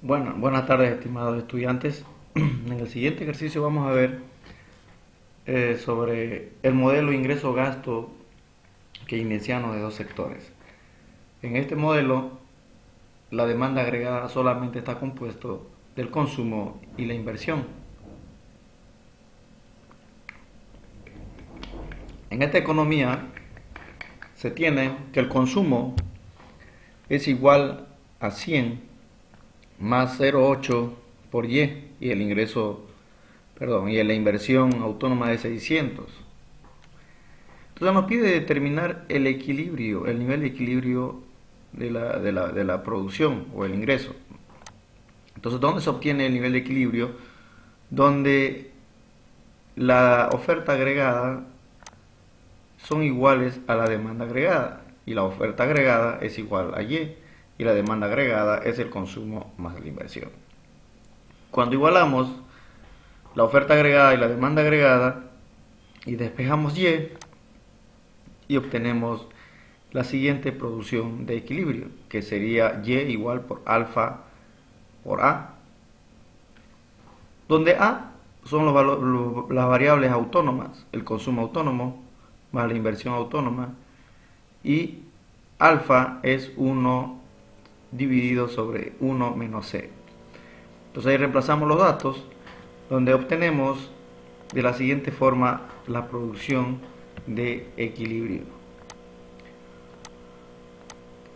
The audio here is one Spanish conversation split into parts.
Bueno, buenas tardes, estimados estudiantes. En el siguiente ejercicio vamos a ver sobre el modelo ingreso-gasto keynesiano de dos sectores. En este modelo, la demanda agregada solamente está compuesto del consumo y la inversión. En esta economía se tiene que el consumo es igual a 100 más 0,8 por y el ingreso, perdón, y la inversión autónoma de 600. Entonces nos pide determinar el equilibrio, el nivel de equilibrio de la producción o el ingreso. Entonces, ¿dónde se obtiene el nivel de equilibrio? Donde la oferta agregada son iguales a la demanda agregada y la oferta agregada es igual a y la demanda agregada es el consumo más la inversión. Cuando igualamos la oferta agregada y la demanda agregada y despejamos y obtenemos la siguiente producción de equilibrio, que sería y igual por alfa por a, donde a son las variables autónomas, el consumo autónomo más la inversión autónoma, y alfa es 1 dividido sobre 1 menos c. Entonces ahí reemplazamos los datos, donde obtenemos de la siguiente forma la producción de equilibrio.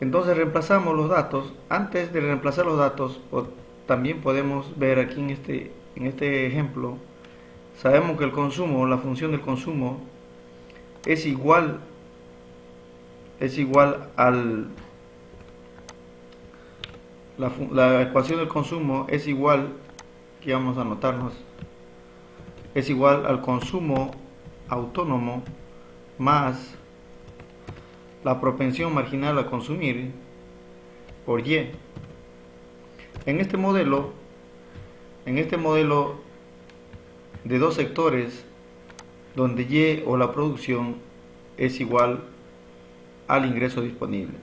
Entonces reemplazamos los datos. Antes de reemplazar los datos, también podemos ver aquí en este ejemplo, sabemos que el consumo, la función del consumo, es igual al la ecuación del consumo es igual, que vamos a anotarnos, es igual al consumo autónomo más la propensión marginal a consumir por y. En este modelo de dos sectores donde y o la producción es igual al ingreso disponible.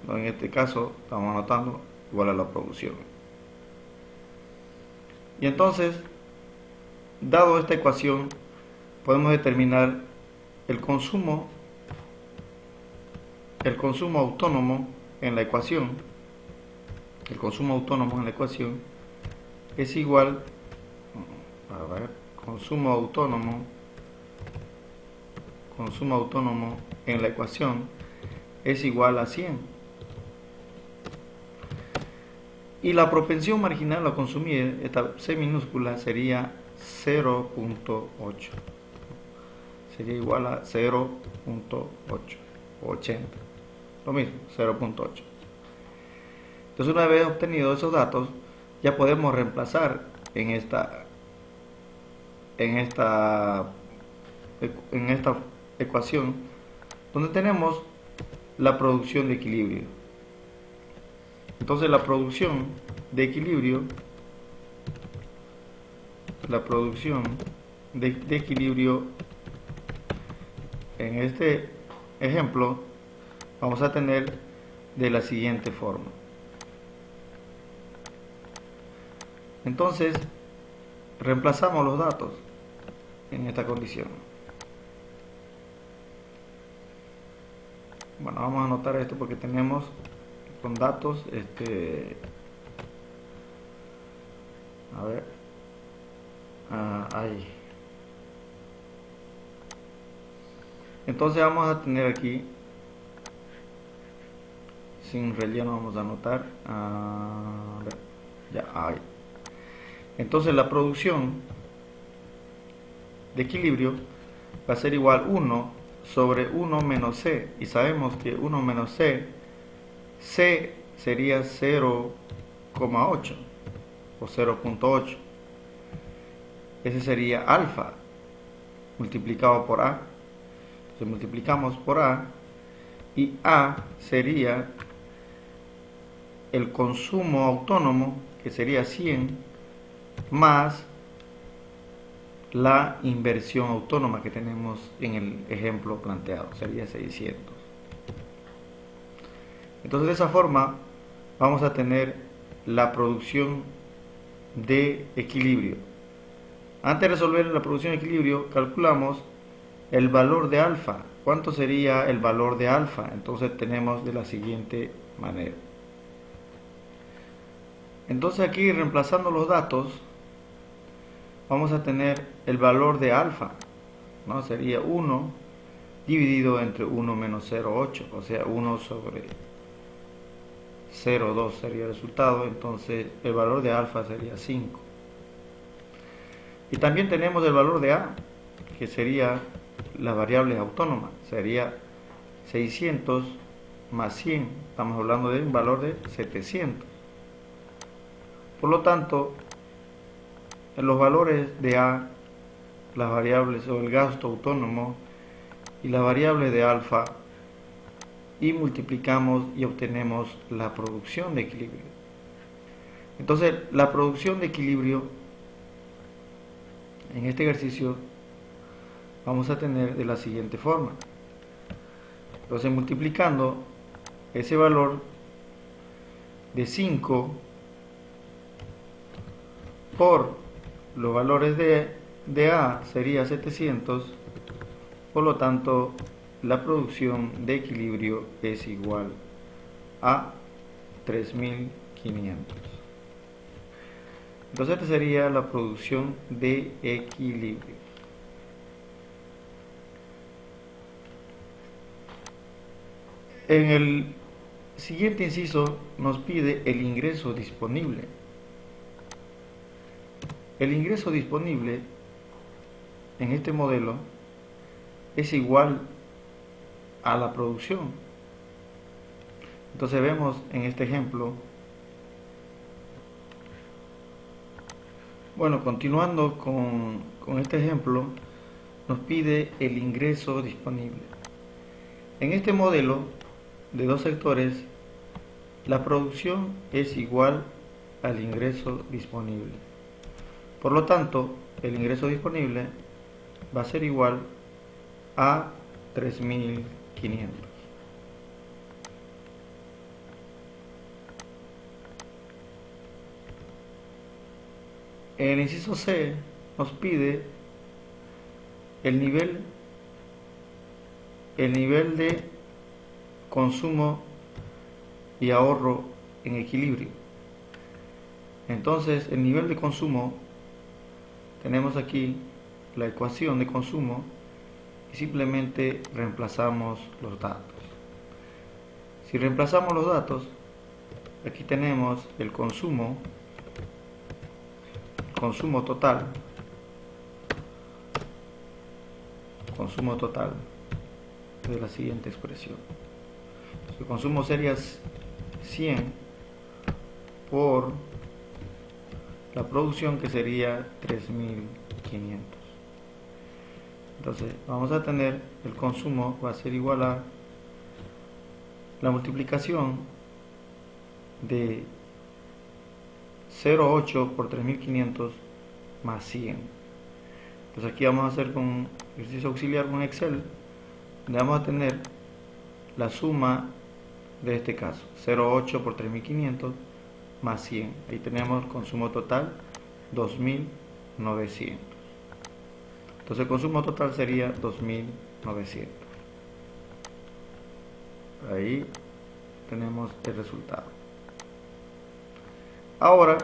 En este caso estamos anotando igual a la producción. Y entonces, dado esta ecuación, podemos determinar el consumo autónomo en la ecuación. El consumo autónomo en la ecuación es igual a ver, consumo autónomo en la ecuación es igual a 100. Y la propensión marginal a consumir, esta C minúscula, sería 0.8. Sería igual a 0.8 o 80. Lo mismo, 0.8. Entonces, una vez obtenido esos datos, ya podemos reemplazar en esta ecuación, donde tenemos la producción de equilibrio. Entonces, la producción de equilibrio en este ejemplo vamos a tener de la siguiente forma. Entonces, reemplazamos los datos en esta condición. Bueno, vamos a anotar esto porque tenemos con datos, a ver, ahí. Entonces vamos a tener aquí, sin relleno vamos a anotar, a ver, ya, ahí. Entonces la producción de equilibrio va a ser igual 1 sobre 1 menos C, y sabemos que 1 menos C sería 0,8 o 0.8. Ese sería alfa multiplicado por A. Entonces multiplicamos por A y A sería el consumo autónomo, que sería 100, más la inversión autónoma que tenemos en el ejemplo planteado, sería 600. Entonces, de esa forma vamos a tener la producción de equilibrio. Antes de resolver la producción de equilibrio, calculamos el valor de alfa. ¿Cuánto sería el valor de alfa? Entonces tenemos de la siguiente manera. Entonces aquí, reemplazando los datos, vamos a tener el valor de alfa, ¿no? Sería 1 dividido entre 1 menos 0,8, o sea 1 sobre 0,2 sería el resultado. Entonces el valor de alfa sería 5. Y también tenemos el valor de A, que sería la variable autónoma, sería 600 más 100, estamos hablando de un valor de 700. Por lo tanto, en los valores de A, las variables o el gasto autónomo y las variables de alfa, y multiplicamos y obtenemos la producción de equilibrio. Entonces, la producción de equilibrio en este ejercicio vamos a tener de la siguiente forma. Entonces, multiplicando ese valor de 5 por los valores de A sería 700, por lo tanto la producción de equilibrio es igual a 3500. Entonces esta sería la producción de equilibrio. En el siguiente inciso nos pide el ingreso disponible. El ingreso disponible en este modelo es igual a la producción. Entonces vemos en este ejemplo, bueno, continuando con este ejemplo, nos pide el ingreso disponible. En este modelo de dos sectores, la producción es igual al ingreso disponible. Por lo tanto, el ingreso disponible va a ser igual a 3500. En el inciso C nos pide el nivel de consumo y ahorro en equilibrio. Entonces, el nivel de consumo, tenemos aquí la ecuación de consumo y simplemente reemplazamos los datos. Si reemplazamos los datos, aquí tenemos el consumo total, de la siguiente expresión. El consumo sería 100 por la producción, que sería 3500. Entonces vamos a tener el consumo va a ser igual a la multiplicación de 0,8 por 3500 más 100. Entonces aquí vamos a hacer con ejercicio auxiliar con Excel, donde vamos a tener la suma de este caso, 0,8 por 3500 más 100. Ahí tenemos el consumo total 2900. Entonces el consumo total sería 2900. Ahí tenemos el resultado. Ahora,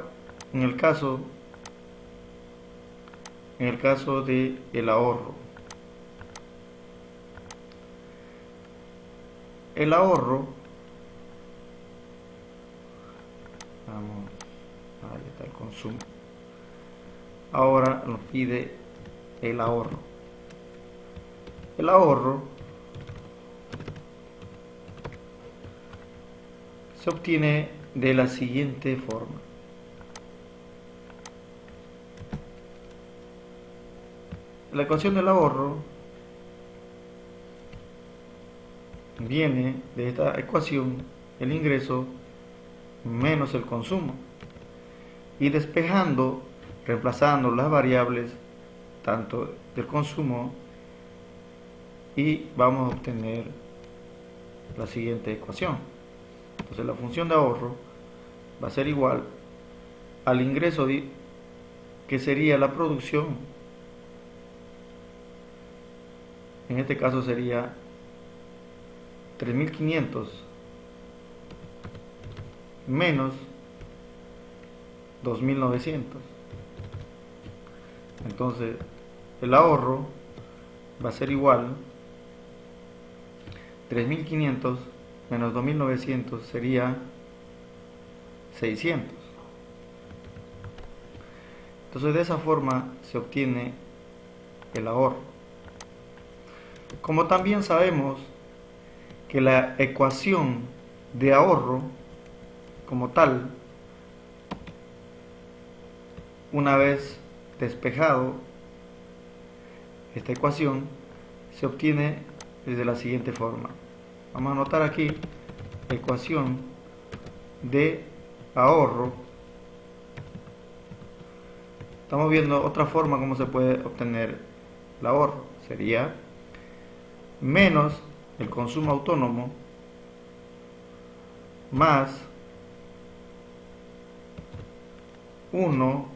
en el caso de el ahorro. El ahorro, ahí está el consumo. Ahora nos pide el ahorro. El ahorro se obtiene de la siguiente forma. La ecuación del ahorro viene de esta ecuación, el ingreso menos el consumo, y despejando, reemplazando las variables tanto del consumo, y vamos a obtener la siguiente ecuación. Entonces la función de ahorro va a ser igual al ingreso que sería la producción. En este caso sería 3.500 menos 2.900. Entonces el ahorro va a ser igual 3.500 menos 2.900 sería 600. Entonces de esa forma se obtiene el ahorro. Como también sabemos que la ecuación de ahorro como tal, una vez despejado esta ecuación, se obtiene de la siguiente forma. Vamos a anotar aquí ecuación de ahorro. Estamos viendo otra forma como se puede obtener el ahorro. Sería menos el consumo autónomo más 1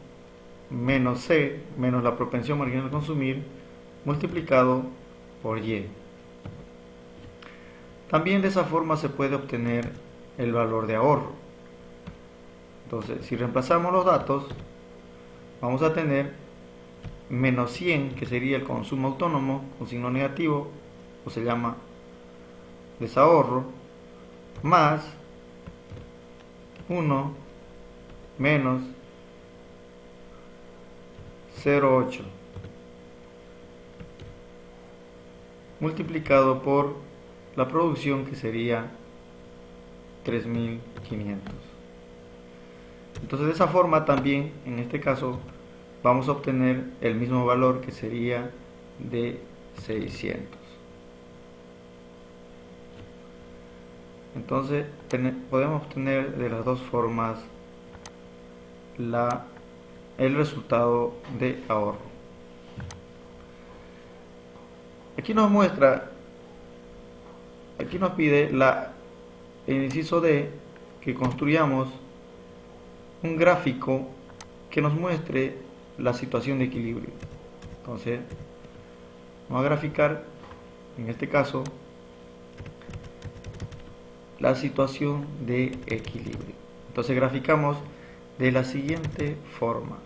menos C menos la propensión marginal a consumir multiplicado por Y. También de esa forma se puede obtener el valor de ahorro. Entonces, si reemplazamos los datos, vamos a tener menos 100, que sería el consumo autónomo con signo negativo, o se llama desahorro, más 1 menos 0,8 multiplicado por la producción, que sería 3.500. Entonces de esa forma también, en este caso, vamos a obtener el mismo valor, que sería de 600. Entonces podemos obtener de las dos formas el resultado de ahorro. Aquí nos muestra, aquí nos pide el inciso D, que construyamos un gráfico que nos muestre la situación de equilibrio. Entonces vamos a graficar, en este caso, la situación de equilibrio. Entonces graficamos de la siguiente forma.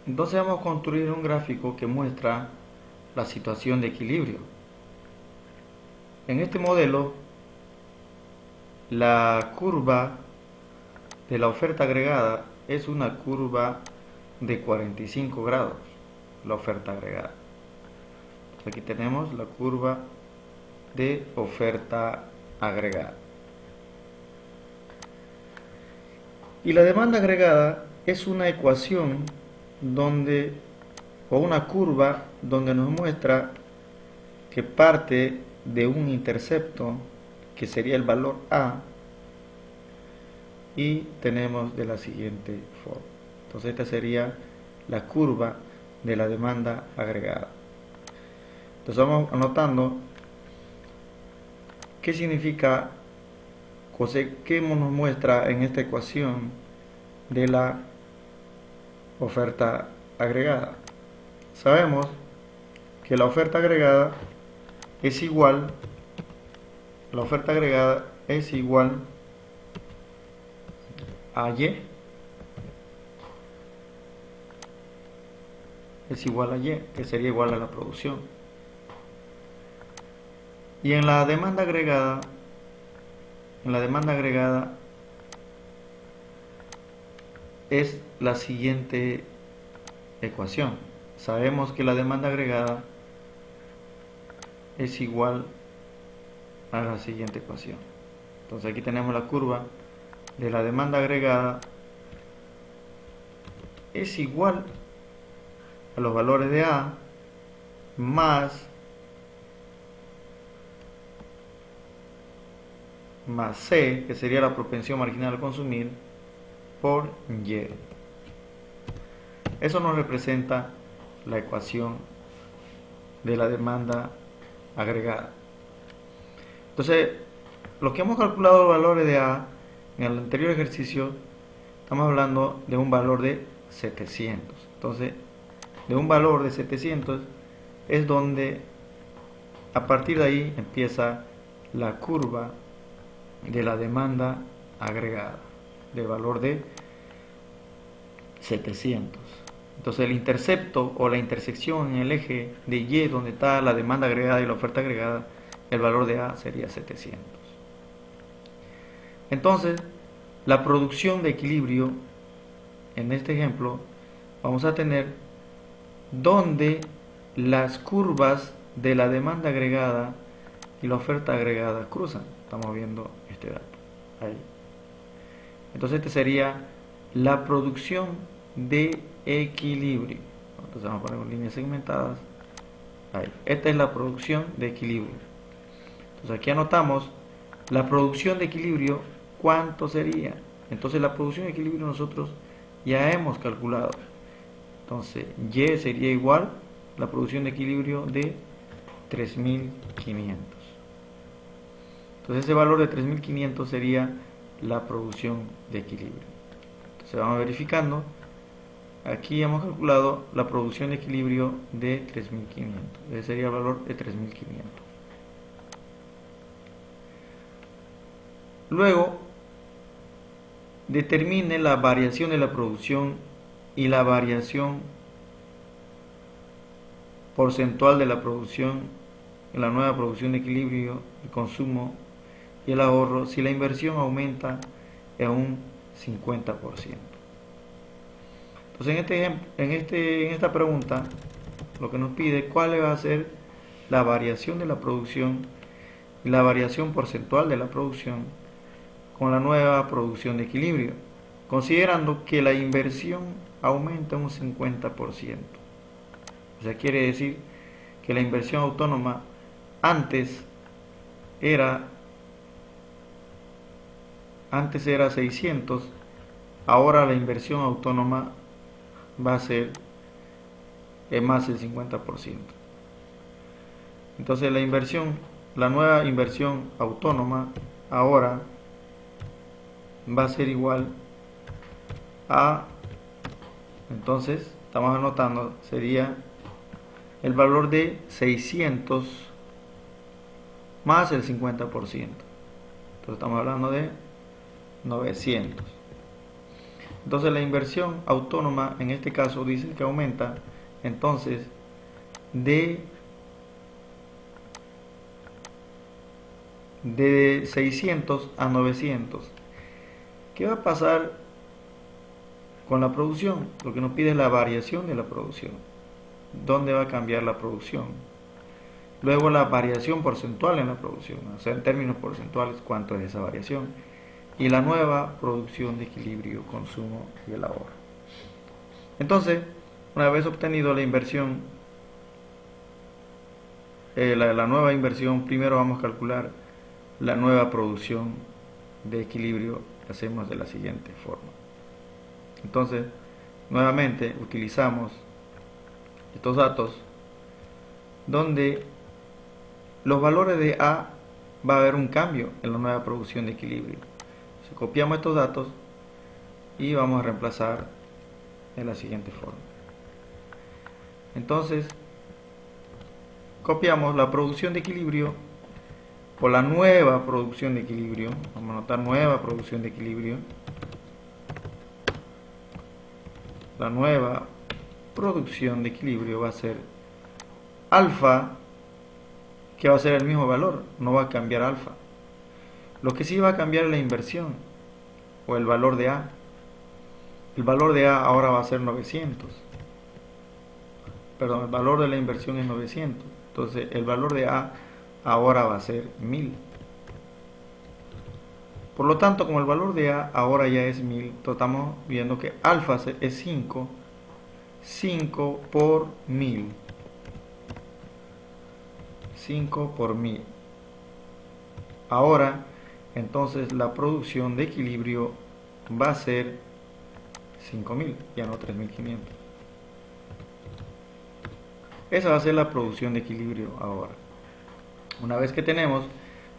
Entonces vamos a construir un gráfico que muestra la situación de equilibrio. En este modelo, la curva de la oferta agregada es una curva de 45 grados, la oferta agregada. Aquí tenemos la curva de oferta agregada. Y la demanda agregada es una ecuación o una curva donde nos muestra que parte de un intercepto, que sería el valor A, y tenemos de la siguiente forma. Entonces esta sería la curva de la demanda agregada. Entonces vamos anotando qué significa, qué nos muestra en esta ecuación de la oferta agregada. Sabemos que la oferta agregada es igual, a Y, que sería igual a la producción. Y en la demanda agregada, es la siguiente ecuación. Sabemos que la demanda agregada es igual a la siguiente ecuación. Entonces aquí tenemos la curva de la demanda agregada, es igual a los valores de A más C, que sería la propensión marginal a consumir, por Y. Eso nos representa la ecuación de la demanda agregada. Entonces, lo que hemos calculado los valores de A en el anterior ejercicio, estamos hablando de un valor de 700. Entonces, de un valor de 700 es donde a partir de ahí empieza la curva de la demanda agregada, de valor de 700. Entonces el intercepto o la intersección en el eje de Y, donde está la demanda agregada y la oferta agregada, el valor de A sería 700. Entonces, la producción de equilibrio, en este ejemplo, vamos a tener donde las curvas de la demanda agregada y la oferta agregada cruzan. Estamos viendo este dato ahí. Entonces, este sería la producción de equilibrio. Entonces, vamos a poner con líneas segmentadas. Ahí. Esta es la producción de equilibrio. Entonces, aquí anotamos la producción de equilibrio. ¿Cuánto sería? Entonces, la producción de equilibrio nosotros ya hemos calculado. Entonces, Y sería igual la producción de equilibrio de 3500. Entonces, ese valor de 3500 sería la producción de equilibrio. Entonces, vamos verificando. Aquí hemos calculado la producción de equilibrio de 3500. Ese sería el valor de 3500. Luego, determine la variación de la producción y la variación porcentual de la producción, la nueva producción de equilibrio, el consumo y el ahorro si la inversión aumenta en un 50%. Entonces en esta pregunta lo que nos pide cuál va a ser la variación de la producción y la variación porcentual de la producción con la nueva producción de equilibrio, considerando que la inversión aumenta un 50%. O sea, quiere decir que la inversión autónoma antes era 600, ahora la inversión autónoma va a ser más del 50%. Entonces la nueva inversión autónoma ahora va a ser igual a, entonces estamos anotando, sería el valor de 600 más el 50%. Entonces estamos hablando de 900. Entonces la inversión autónoma en este caso dice que aumenta, entonces de 600 a 900. ¿Qué va a pasar con la producción? Lo que nos pide es la variación de la producción. ¿Dónde va a cambiar la producción? Luego la variación porcentual en la producción, o sea, en términos porcentuales, cuánto es esa variación. Y la nueva producción de equilibrio, consumo y el ahorro. Entonces, una vez obtenido la inversión, la nueva inversión, primero vamos a calcular la nueva producción de equilibrio. Hacemos de la siguiente forma. Entonces, nuevamente utilizamos estos datos donde los valores de A va a haber un cambio en la nueva producción de equilibrio. Entonces, copiamos estos datos y vamos a reemplazar de la siguiente forma. Entonces, copiamos la producción de equilibrio por la nueva producción de equilibrio. Vamos a anotar nueva producción de equilibrio. La nueva producción de equilibrio va a ser alfa, que va a ser el mismo valor, no va a cambiar alfa. Lo que sí va a cambiar es la inversión o el valor de A. El valor de A ahora va a ser 900. Perdón, el valor de la inversión es 900. Entonces el valor de A ahora va a ser 1000. Por lo tanto, como el valor de A ahora ya es 1000, estamos viendo que alfa es 5. 5 por 1000. 5 por 1000. Ahora, entonces la producción de equilibrio va a ser 5000, ya no 3500. Esa va a ser la producción de equilibrio ahora. Una vez que tenemos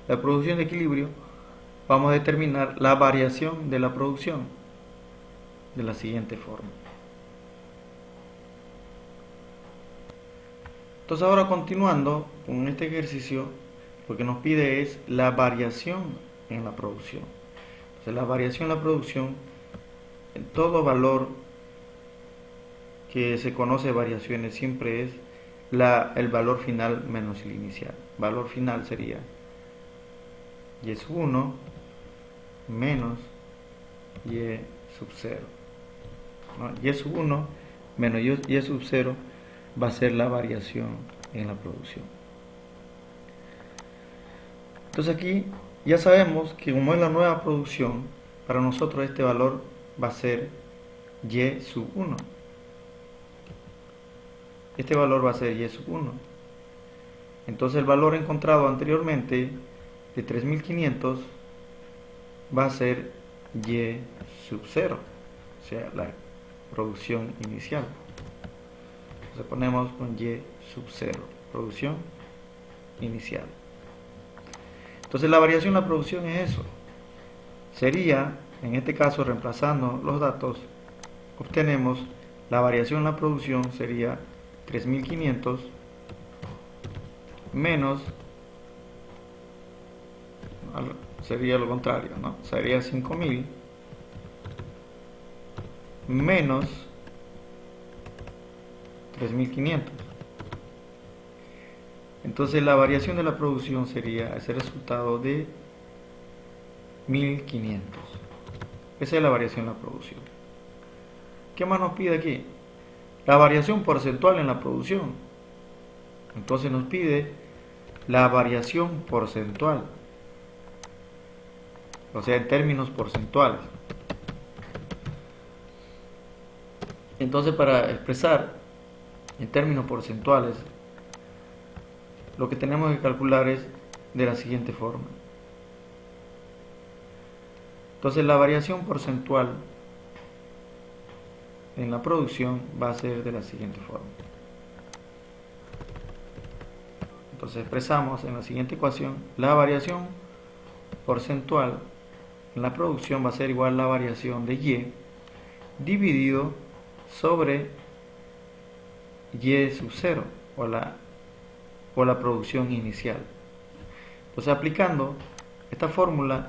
la producción de equilibrio, vamos a determinar la variación de la producción de la siguiente forma. Entonces ahora continuando con este ejercicio, lo que nos pide es la variación en la producción. Entonces la variación en la producción, en todo valor que se conoce de variaciones siempre es el valor final menos el inicial. Valor final sería y sub 1 menos y sub 0. ¿No? Y sub 1 menos y sub 0 va a ser la variación en la producción. Entonces aquí ya sabemos que como es la nueva producción, para nosotros este valor va a ser y sub 1. Este valor va a ser y sub 1. Entonces el valor encontrado anteriormente de 3500 va a ser y sub 0, o sea, la producción inicial. Entonces ponemos con y sub 0, producción inicial. Entonces la variación en la producción es eso. Sería, en este caso, reemplazando los datos, obtenemos la variación en la producción sería 3500 menos, sería lo contrario, ¿no? Sería 5000 menos 3500. Entonces la variación de la producción sería ese resultado de 1500. Esa es la variación en la producción. ¿Qué más nos pide aquí? La variación porcentual en la producción. Entonces nos pide la variación porcentual, o sea, en términos porcentuales. Entonces, para expresar en términos porcentuales, lo que tenemos que calcular es de la siguiente forma. Entonces, la variación porcentual en la producción va a ser de la siguiente forma. Entonces expresamos en la siguiente ecuación la variación porcentual en la producción va a ser igual a la variación de y dividido sobre y sub 0 o la producción inicial. Entonces aplicando esta fórmula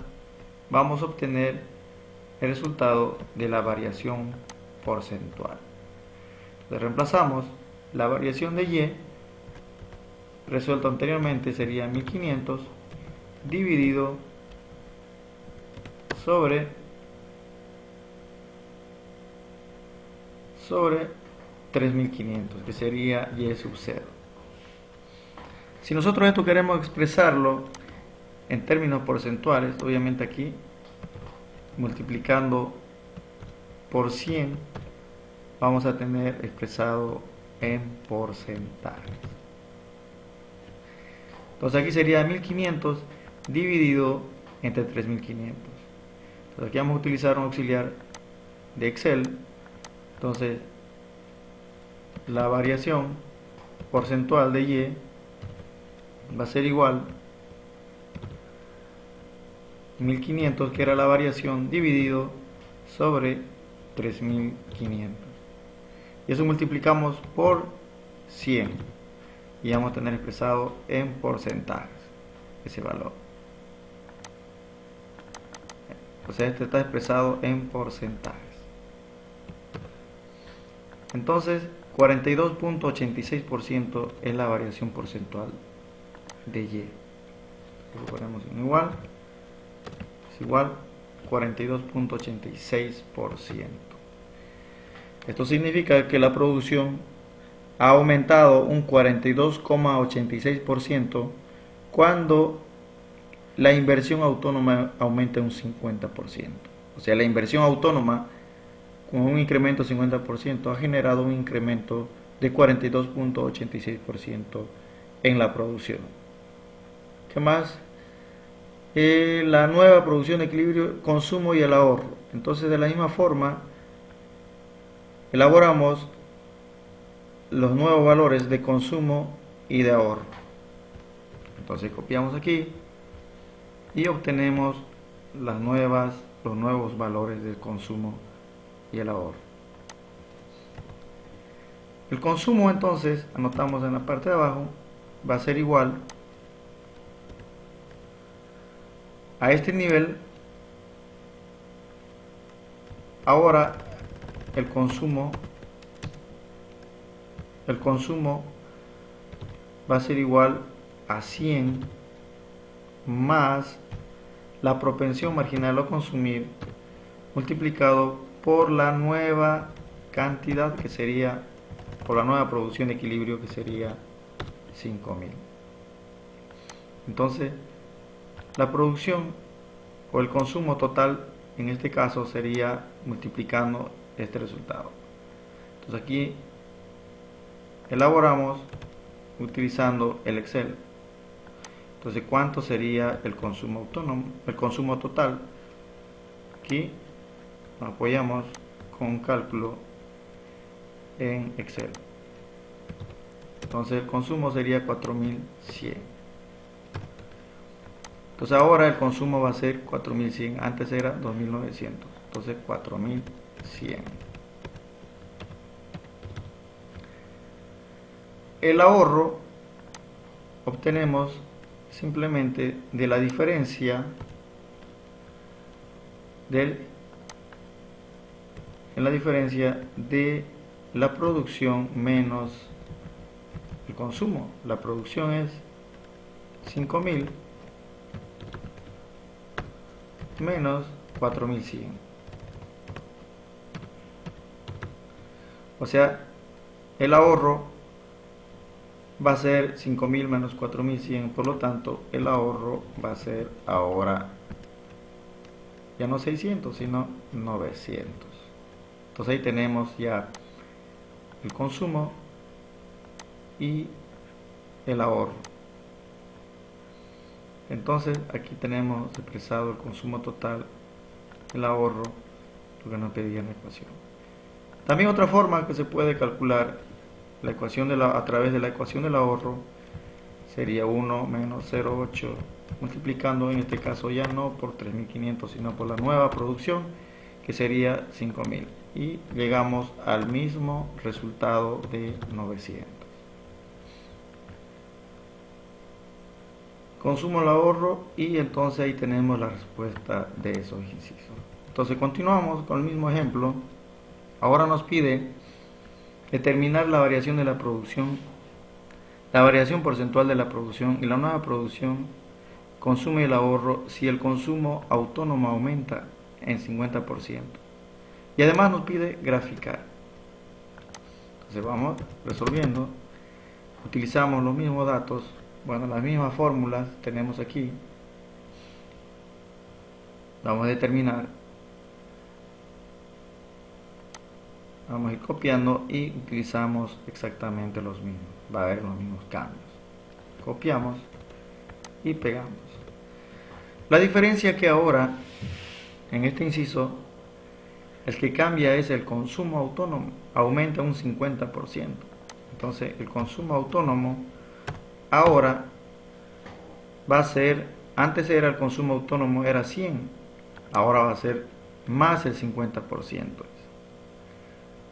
vamos a obtener el resultado de la variación porcentual. Entonces reemplazamos la variación de y resuelto anteriormente sería 1500 dividido sobre 3500, que sería y sub 0. Si nosotros esto queremos expresarlo en términos porcentuales, obviamente aquí multiplicando por 100 vamos a tener expresado en porcentajes. Entonces aquí sería 1500 dividido entre 3500. Entonces aquí vamos a utilizar un auxiliar de Excel. Entonces la variación porcentual de y va a ser igual 1500, que era la variación, dividido sobre 3500. Y eso multiplicamos por 100 y vamos a tener expresado en porcentajes ese valor. O sea, este está expresado en porcentajes. Entonces 42.86% es la variación porcentual de y. Lo ponemos en igual, es igual 42.86%. Esto significa que la producción ha aumentado un 42.86% cuando la inversión autónoma aumenta un 50%. O sea, la inversión autónoma con un incremento de 50% ha generado un incremento de 42.86% en la producción. ¿Qué más? La nueva producción, equilibrio, consumo y el ahorro. Entonces, de la misma forma, elaboramos los nuevos valores de consumo y de ahorro. Entonces copiamos aquí y obtenemos los nuevos valores del consumo y el ahorro. El consumo, entonces, anotamos en la parte de abajo, va a ser igual a este nivel. Ahora el consumo va a ser igual a 100 más la propensión marginal a consumir multiplicado por la nueva cantidad, que sería, por la nueva producción de equilibrio, que sería 5000. Entonces la producción o el consumo total en este caso sería multiplicando este resultado. Entonces aquí elaboramos utilizando el Excel. Entonces, ¿cuánto sería el consumo autónomo, el consumo total? Aquí nos apoyamos con un cálculo en Excel. Entonces el consumo sería 4100. Entonces ahora el consumo va a ser 4100, antes era 2900, entonces 4100. El ahorro obtenemos simplemente de la diferencia de la producción menos el consumo. La producción es 5000 menos 4100. O sea, el ahorro va a ser 5000 menos 4100, por lo tanto el ahorro va a ser ahora ya no 600 sino 900. Entonces ahí tenemos ya el consumo y el ahorro. Entonces aquí tenemos expresado el consumo total, el ahorro, lo que nos pedía en la ecuación. También otra forma que se puede calcular la ecuación a través de la ecuación del ahorro sería 1 menos 0,8 multiplicando en este caso ya no por 3500 sino por la nueva producción, que sería 5000, y llegamos al mismo resultado de 900. Consumo, el ahorro, y entonces ahí tenemos la respuesta de esos incisos. Entonces continuamos con el mismo ejemplo. Ahora nos pide determinar la variación de la producción, la variación porcentual de la producción y la nueva producción, consumo y el ahorro si el consumo autónomo aumenta en 50%. Y además nos pide graficar. Entonces vamos resolviendo, utilizamos los mismos datos, bueno, las mismas fórmulas tenemos aquí. Vamos a determinar, vamos a ir copiando y utilizamos exactamente los mismos, va a haber los mismos cambios. Copiamos y pegamos. La diferencia que ahora en este inciso el que cambia es el consumo autónomo, aumenta un 50%. Entonces el consumo autónomo ahora va a ser, antes era el consumo autónomo era 100, ahora va a ser más el 50%.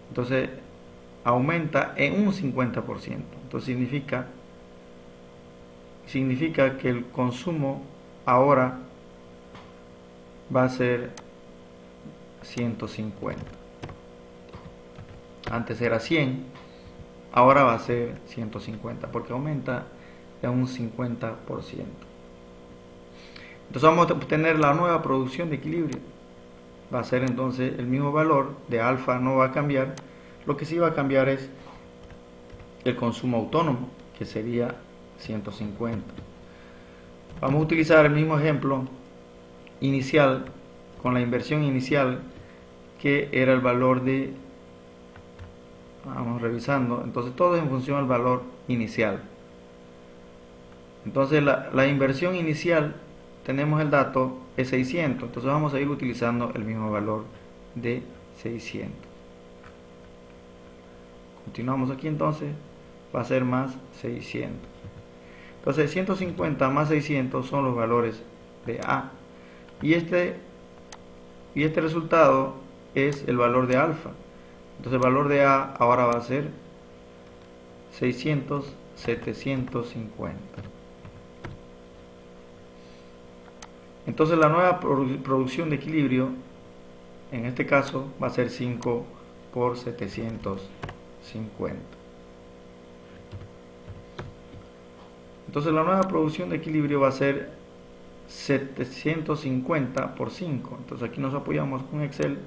Entonces aumenta en un 50%. Entonces significa que el consumo ahora va a ser 150. Antes era 100, ahora va a ser 150 porque aumenta en un 50%. Entonces vamos a obtener la nueva producción de equilibrio. Va a ser entonces el mismo valor de alfa, no va a cambiar. Lo que sí va a cambiar es el consumo autónomo, que sería 150. Vamos a utilizar el mismo ejemplo inicial con la inversión inicial, que era el valor de, vamos revisando, entonces todo es en función del valor inicial. Entonces la inversión inicial, tenemos el dato, es 600, entonces vamos a ir utilizando el mismo valor de 600. Continuamos aquí, entonces va a ser más 600. Entonces 150 más 600 son los valores de A. y este resultado es el valor de alfa. Entonces el valor de A ahora va a ser 750. Entonces la nueva producción de equilibrio, en este caso, va a ser 5 por 750. Entonces la nueva producción de equilibrio va a ser 750 por 5. Entonces aquí nos apoyamos con Excel.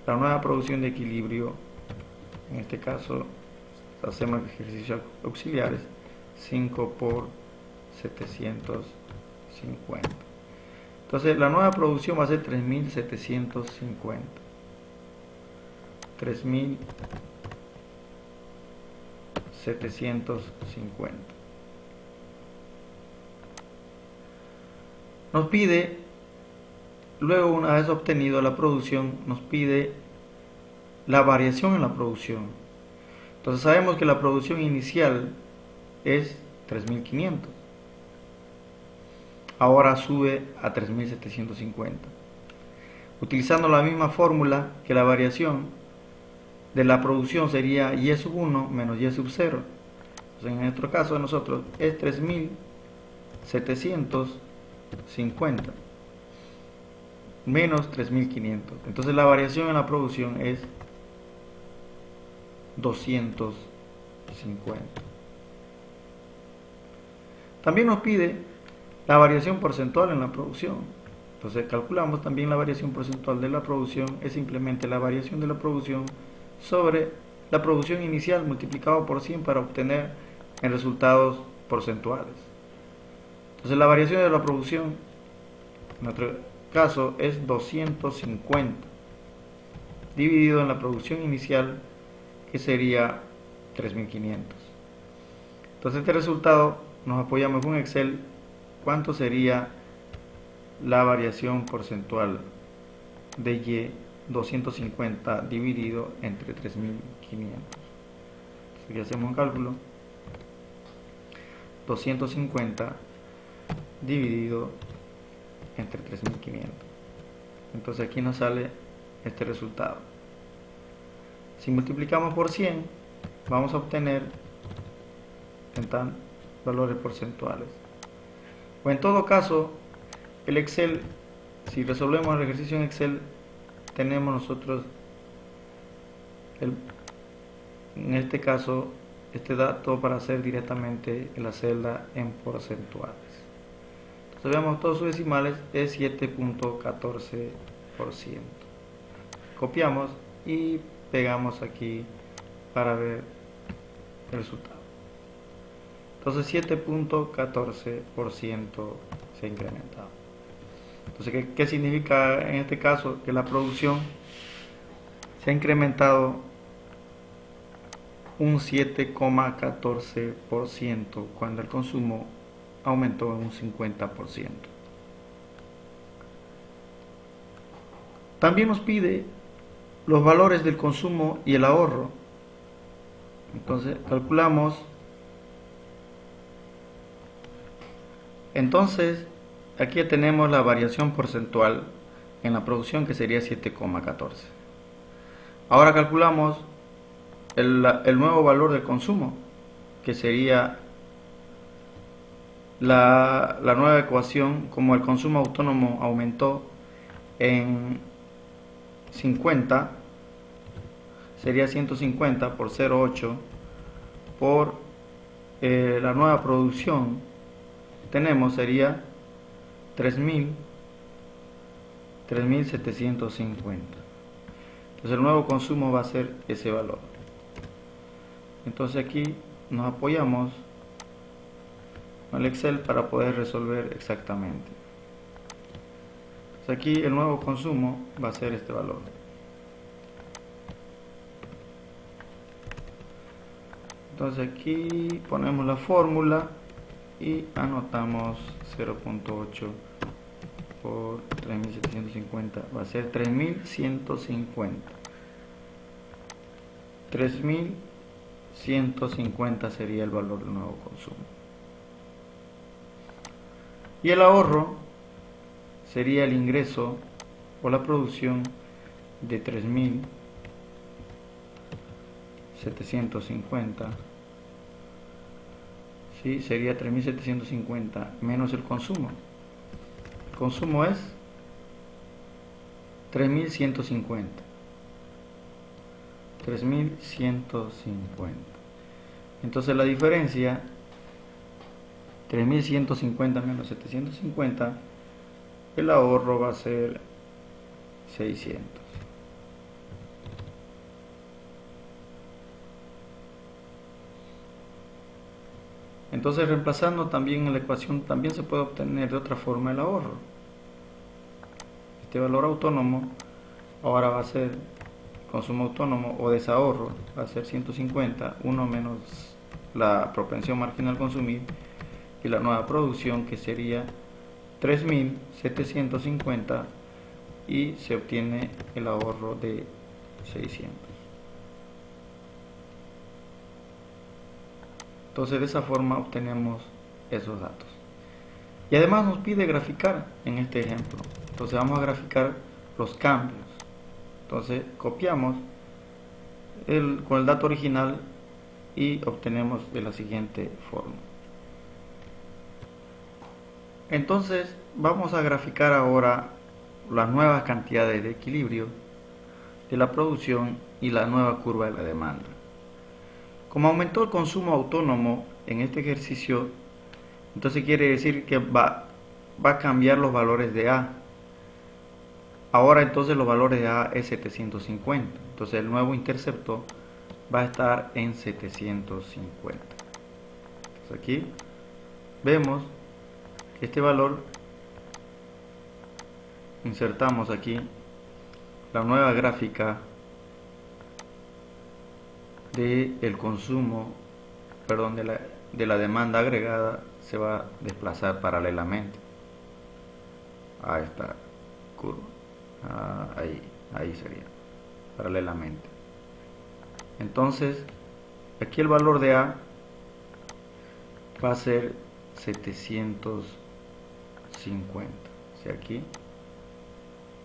La nueva producción de equilibrio, en este caso hacemos ejercicios auxiliares, 5 por 750. Entonces la nueva producción va a ser 3750. 3750. Nos pide, luego una vez obtenido la producción, nos pide la variación en la producción. Entonces sabemos que la producción inicial es 3500. Ahora sube a 3750. Utilizando la misma fórmula que la variación de la producción sería y sub 1 menos y sub 0. Entonces en nuestro caso de nosotros es 3750 menos 3500. Entonces la variación en la producción es 250. También nos pide la variación porcentual en la producción. Entonces calculamos también la variación porcentual de la producción, es simplemente la variación de la producción sobre la producción inicial multiplicado por 100 para obtener en resultados porcentuales. Entonces la variación de la producción, en nuestro caso, es 250 dividido en la producción inicial, que sería 3500. Entonces este resultado nos apoyamos con Excel. ¿Cuánto sería la variación porcentual de Y 250 dividido entre 3500? Entonces aquí hacemos un cálculo. 250 dividido entre 3500. Entonces aquí nos sale este resultado. Si multiplicamos por 100, vamos a obtener valores porcentuales. O en todo caso, el Excel, si resolvemos el ejercicio en Excel, tenemos nosotros en este caso este dato para hacer directamente en la celda en porcentuales. Entonces veamos todos sus decimales, es 7.14%. Copiamos y pegamos aquí para ver el resultado. Entonces 7.14% se ha incrementado. Entonces, ¿qué significa en este caso? Que la producción se ha incrementado un 7,14% cuando el consumo aumentó en un 50%. También nos pide los valores del consumo y el ahorro. Entonces calculamos. Entonces aquí tenemos la variación porcentual en la producción, que sería 7,14. Ahora calculamos el nuevo valor del consumo, que sería la nueva ecuación. Como el consumo autónomo aumentó en 50, sería 150 por 0,8 por la nueva producción tenemos sería 3750. Entonces el nuevo consumo va a ser ese valor. Entonces aquí nos apoyamos con el Excel para poder resolver exactamente. Entonces aquí el nuevo consumo va a ser este valor. Entonces aquí ponemos la fórmula y anotamos 0.8 por 3750, va a ser 3150. 3150 sería el valor del nuevo consumo. Y el ahorro sería el ingreso o la producción de 3.750. ¿Sí? Sería 3.750 menos el consumo. El consumo es 3.150. 3.150. Entonces la diferencia, 3.150 menos 750, el ahorro va a ser 600. Entonces, reemplazando también en la ecuación, también se puede obtener de otra forma el ahorro. Este valor autónomo ahora va a ser consumo autónomo o desahorro, va a ser 150, 1 menos la propensión marginal consumir, y la nueva producción, que sería 3.750, y se obtiene el ahorro de 600. Entonces, de esa forma obtenemos esos datos. Y además nos pide graficar en este ejemplo. Entonces vamos a graficar los cambios. Entonces copiamos con el dato original y obtenemos de la siguiente forma. Entonces vamos a graficar ahora las nuevas cantidades de equilibrio de la producción y la nueva curva de la demanda. Como aumentó el consumo autónomo en este ejercicio, entonces quiere decir que va a cambiar los valores de A. Ahora entonces los valores de A es 750. Entonces el nuevo intercepto va a estar en 750. Entonces aquí vemos que este valor, insertamos aquí la nueva gráfica del consumo, perdón, de la demanda agregada, se va a desplazar paralelamente a esta curva. Ahí sería paralelamente. Entonces aquí el valor de A va a ser 750. O sea, aquí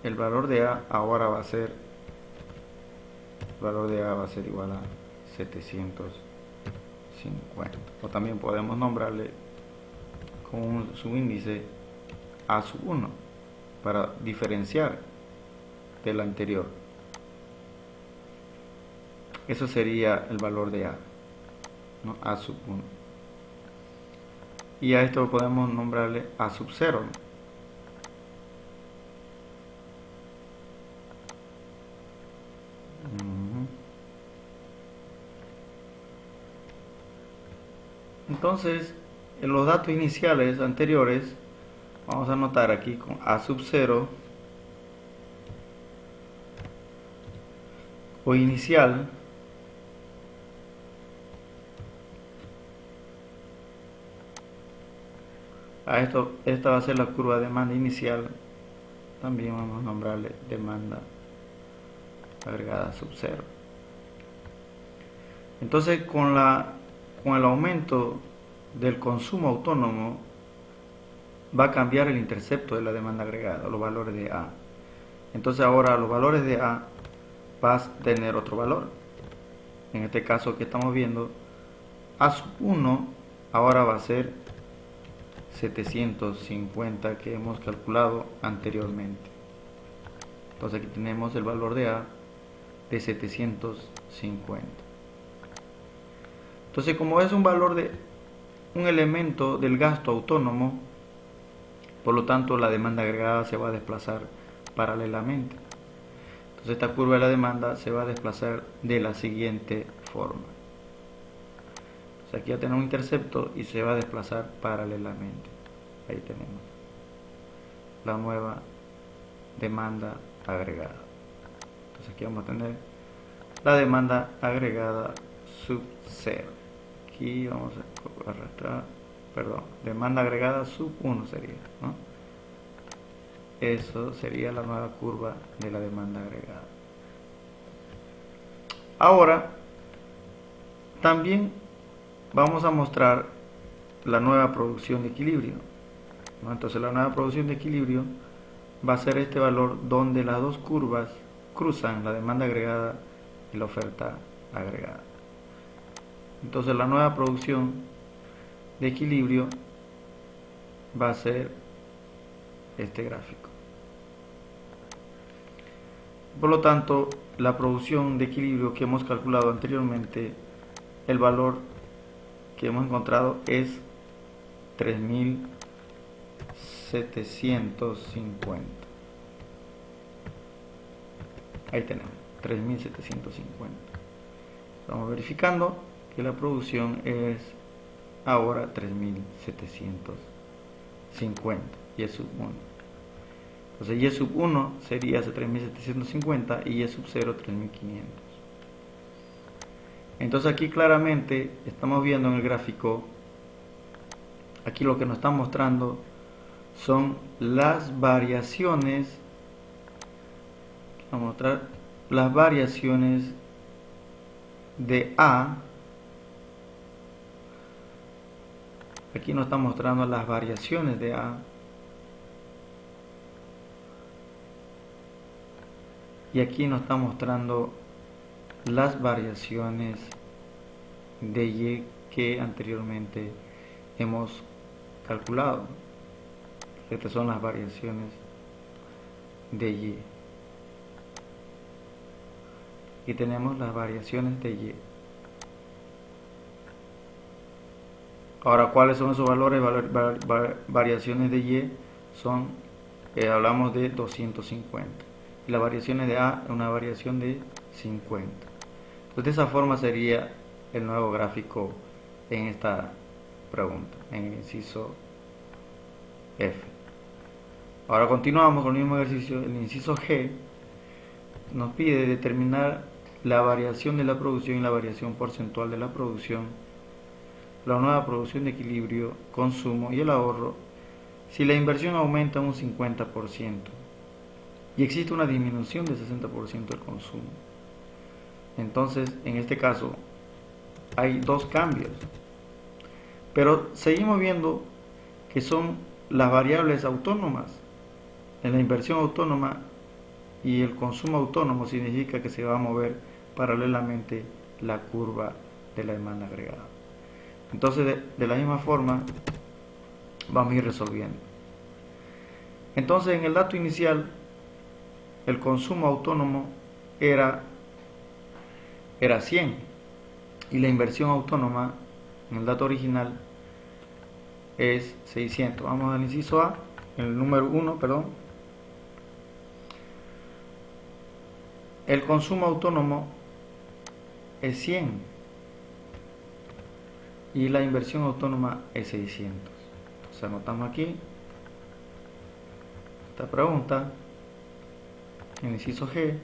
el valor de A ahora va a ser, el valor de A va a ser igual a 750, o también podemos nombrarle con un subíndice A1 para diferenciar del anterior. Eso sería el valor de A, ¿no? A1. Y a esto podemos nombrarle A0. Entonces, en los datos iniciales anteriores, vamos a anotar aquí con A0 o inicial, esta va a ser la curva de demanda inicial. También vamos a nombrarle demanda agregada sub 0. Entonces, con el aumento del consumo autónomo va a cambiar el intercepto de la demanda agregada, los valores de A. Entonces ahora los valores de A va a tener otro valor. En este caso que estamos viendo, A1 ahora va a ser 750 que hemos calculado anteriormente. Entonces aquí tenemos el valor de A de 750. Entonces, como es un valor de un elemento del gasto autónomo, por lo tanto la demanda agregada se va a desplazar paralelamente. Entonces esta curva de la demanda se va a desplazar de la siguiente forma. Entonces aquí ya tenemos un intercepto y se va a desplazar paralelamente. Ahí tenemos la nueva demanda agregada. Entonces aquí vamos a tener la demanda agregada sub 0. Aquí vamos a arrastrar, perdón, demanda agregada sub 1 sería, ¿no? Eso sería la nueva curva de la demanda agregada. Ahora también vamos a mostrar la nueva producción de equilibrio, ¿no? Entonces la nueva producción de equilibrio va a ser este valor donde las dos curvas cruzan, la demanda agregada y la oferta agregada. Entonces la nueva producción de equilibrio va a ser este gráfico. Por lo tanto, la producción de equilibrio que hemos calculado anteriormente, el valor que hemos encontrado es 3750. Ahí tenemos 3750. Estamos verificando que la producción es ahora 3750 y sub 1. Entonces y sub 1 sería ese 3750 y y sub 0 3500. Entonces aquí claramente estamos viendo en el gráfico, aquí lo que nos está mostrando son las variaciones. Vamos a mostrar las variaciones de A. Aquí nos está mostrando las variaciones de A. Y aquí nos está mostrando las variaciones de Y que anteriormente hemos calculado. Estas son las variaciones de Y. Y tenemos las variaciones de Y. Ahora, ¿cuáles son esos valores? Variaciones de Y son, hablamos de 250. Y las variaciones de A, una variación de 50. Entonces, de esa forma sería el nuevo gráfico en esta pregunta, en el inciso F. Ahora continuamos con el mismo ejercicio. El inciso G nos pide determinar la variación de la producción y la variación porcentual de la producción, la nueva producción de equilibrio, consumo y el ahorro si la inversión aumenta un 50% y existe una disminución del 60% del consumo. Entonces, en este caso, hay dos cambios, pero seguimos viendo que son las variables autónomas. En la inversión autónoma y el consumo autónomo significa que se va a mover paralelamente la curva de la demanda agregada. Entonces, de la misma forma, vamos a ir resolviendo. Entonces, en el dato inicial, el consumo autónomo era 100 y la inversión autónoma en el dato original es 600. Vamos al inciso A, el número 1, perdón. El consumo autónomo es 100 y la inversión autónoma es 600. Entonces anotamos aquí esta pregunta en el inciso G.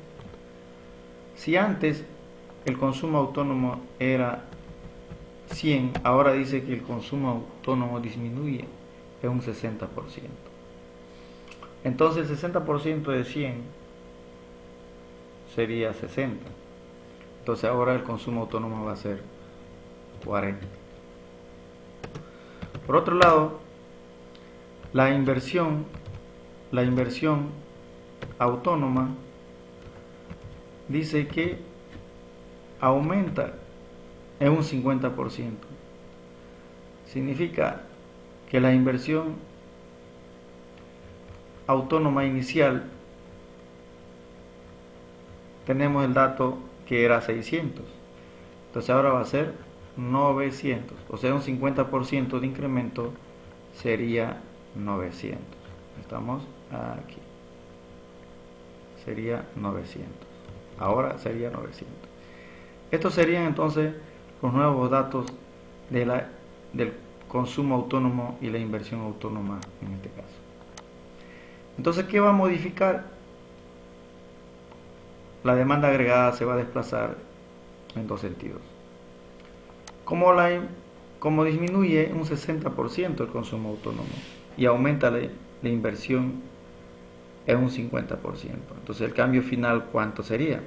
Si antes el consumo autónomo era 100, ahora dice que el consumo autónomo disminuye en un 60%. Entonces el 60% de 100 sería 60. Entonces ahora el consumo autónomo va a ser 40. Por otro lado, la inversión autónoma dice que aumenta en un 50%. Significa que la inversión autónoma inicial, tenemos el dato que era 600, entonces ahora va a ser 900, o sea un 50% de incremento sería 900. Estamos aquí, sería 900, ahora sería 900. Estos serían entonces los nuevos datos del consumo autónomo y la inversión autónoma en este caso. Entonces, ¿qué va a modificar? La demanda agregada se va a desplazar en dos sentidos. Como disminuye un 60% el consumo autónomo y aumenta la inversión en un 50%. Entonces el cambio final, ¿cuánto sería?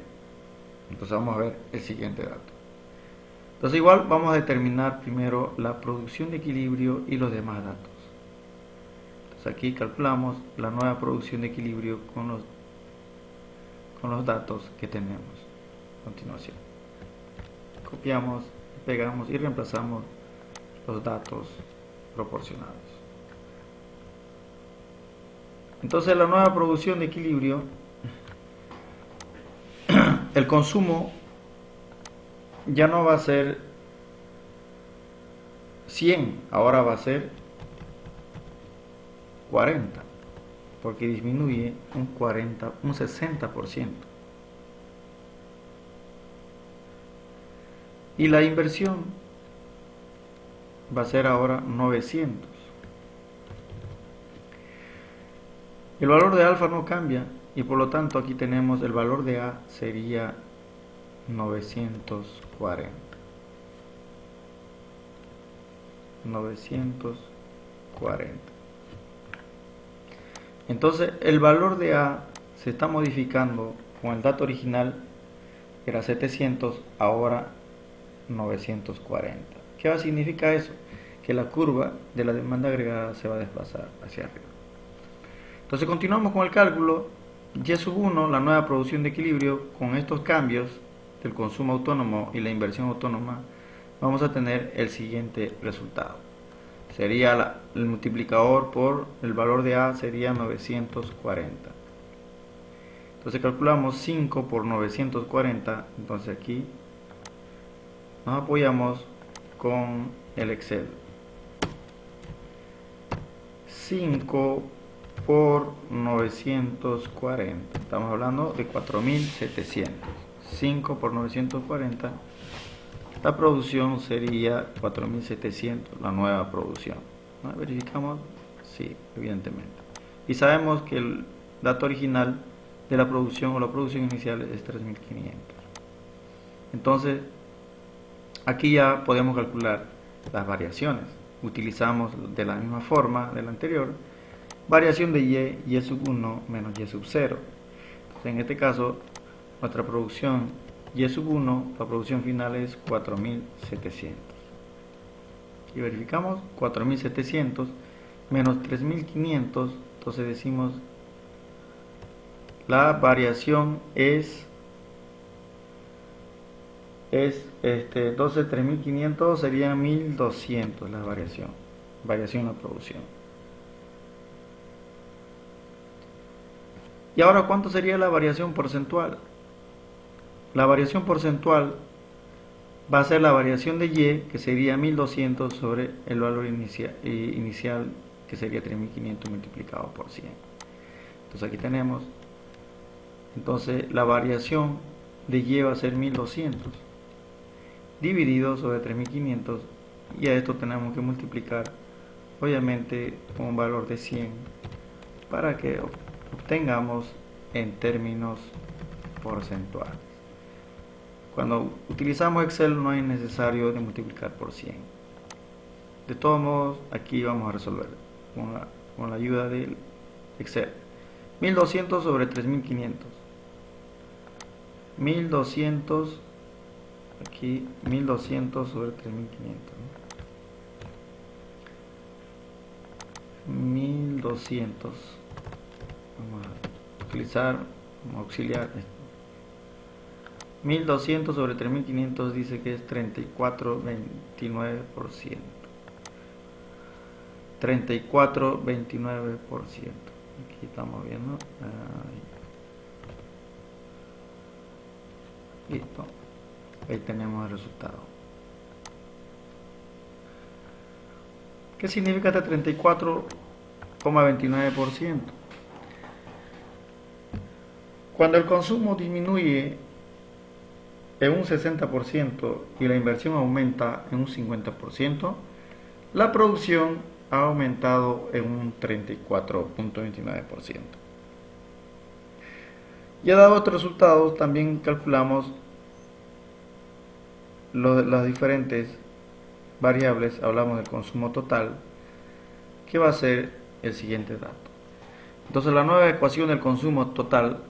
Entonces vamos a ver el siguiente dato. Entonces igual vamos a determinar primero la producción de equilibrio y los demás datos. Entonces Entonces aquí calculamos la nueva producción de equilibrio con los datos que tenemos a continuación. Copiamos, pegamos y reemplazamos los datos proporcionados. Entonces la nueva producción de equilibrio, el consumo ya no va a ser 100, ahora va a ser 40, porque disminuye un 60%. Y la inversión va a ser ahora 900. El valor de alfa no cambia y por lo tanto aquí tenemos el valor de A sería 940. 940. Entonces el valor de A se está modificando con el dato original, era 700, ahora 940. ¿Qué significa eso? Que la curva de la demanda agregada se va a desplazar hacia arriba. Entonces continuamos con el cálculo. Y1, la nueva producción de equilibrio, con estos cambios del consumo autónomo y la inversión autónoma, vamos a tener el siguiente resultado. Sería el multiplicador por el valor de A sería 940. Entonces calculamos 5 por 940. Entonces aquí nos apoyamos con el Excel. 5 por 940. Estamos hablando de 4700. 5 por 940. La producción sería 4700, la nueva producción. ¿No? Verificamos, sí, evidentemente. Y sabemos que el dato original de la producción o la producción inicial es 3500. Entonces, aquí ya podemos calcular las variaciones. Utilizamos de la misma forma de la anterior, variación de y sub 1 menos y sub 0. Entonces, en este caso, nuestra producción y sub 1, la producción final es 4700. Y verificamos 4700 menos 3500. Entonces decimos la variación es 3500 sería 1200 la variación en la producción. Y ahora, ¿cuánto sería la variación porcentual? La variación porcentual va a ser la variación de Y, que sería 1200 sobre el valor inicial, que sería 3500 multiplicado por 100. Entonces aquí tenemos, entonces la variación de Y va a ser 1200 dividido sobre 3500, y a esto tenemos que multiplicar obviamente con un valor de 100 para que obtengamos en términos porcentuales. Cuando utilizamos Excel no es necesario de multiplicar por 100. De todos modos, aquí vamos a resolver con la ayuda del Excel. 1200 sobre 3500. 1200, aquí 1200 sobre 3500. 1200. Vamos a utilizar como auxiliar esto. 1200 sobre 3500 dice que es 34,29%. 34,29%. Aquí estamos viendo. Listo. Ahí tenemos el resultado. ¿Qué significa este 34,29%? Cuando el consumo disminuye en un 60% y la inversión aumenta en un 50%, la producción ha aumentado en un 34,29%. Ya dado estos resultados, también calculamos las diferentes variables. Hablamos del consumo total, que va a ser el siguiente dato. Entonces la nueva ecuación del consumo total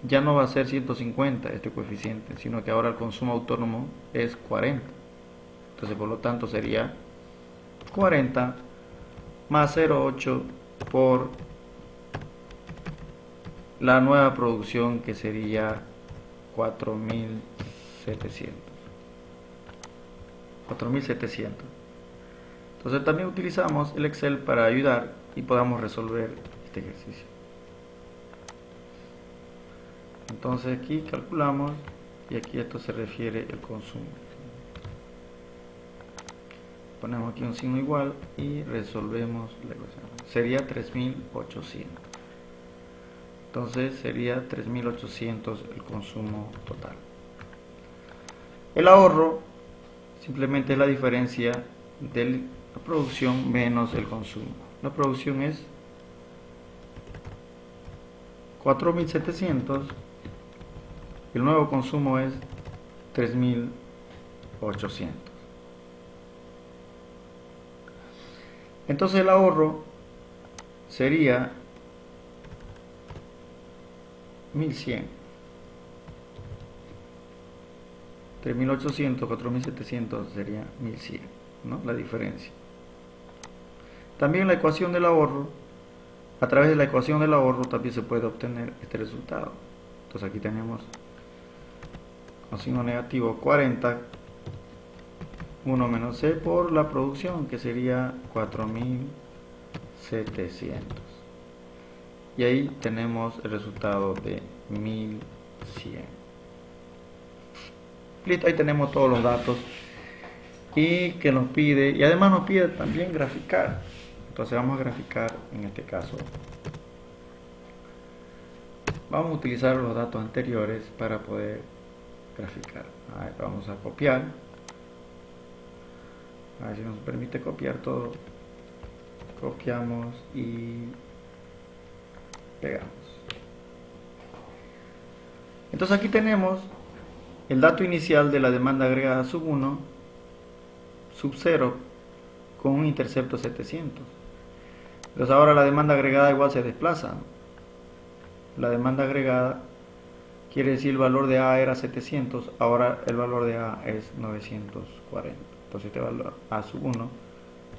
ya no va a ser 150 este coeficiente, sino que ahora el consumo autónomo es 40. Entonces por lo tanto sería 40 más 0,8 por la nueva producción, que sería 4700. Entonces también utilizamos el Excel para ayudar y podamos resolver este ejercicio. Entonces aquí calculamos, y aquí esto se refiere al consumo. Ponemos aquí un signo igual y resolvemos la ecuación. Sería 3800. Entonces sería 3800 el consumo total. El ahorro simplemente es la diferencia de la producción menos el consumo. La producción es 4700. El nuevo consumo es 3800. Entonces el ahorro sería 1100. 3800, 4700 sería 1100, ¿no? La diferencia. También la ecuación del ahorro, a través de la ecuación del ahorro también se puede obtener este resultado. Entonces aquí tenemos con signo negativo 40, 1 menos C por la producción, que sería 4700. Y ahí tenemos el resultado de 1100. Listo, ahí tenemos todos los datos y que nos pide, y además nos pide también graficar. Entonces vamos a graficar en este caso. Vamos a utilizar los datos anteriores para poder graficar. A ver, vamos a copiar. A ver si nos permite copiar todo. Copiamos y pegamos. Entonces aquí tenemos el dato inicial de la demanda agregada sub 1, sub 0, con un intercepto 700. Entonces ahora la demanda agregada igual se desplaza. La demanda agregada quiere decir el valor de A era 700, ahora el valor de A es 940. Entonces este valor A sub 1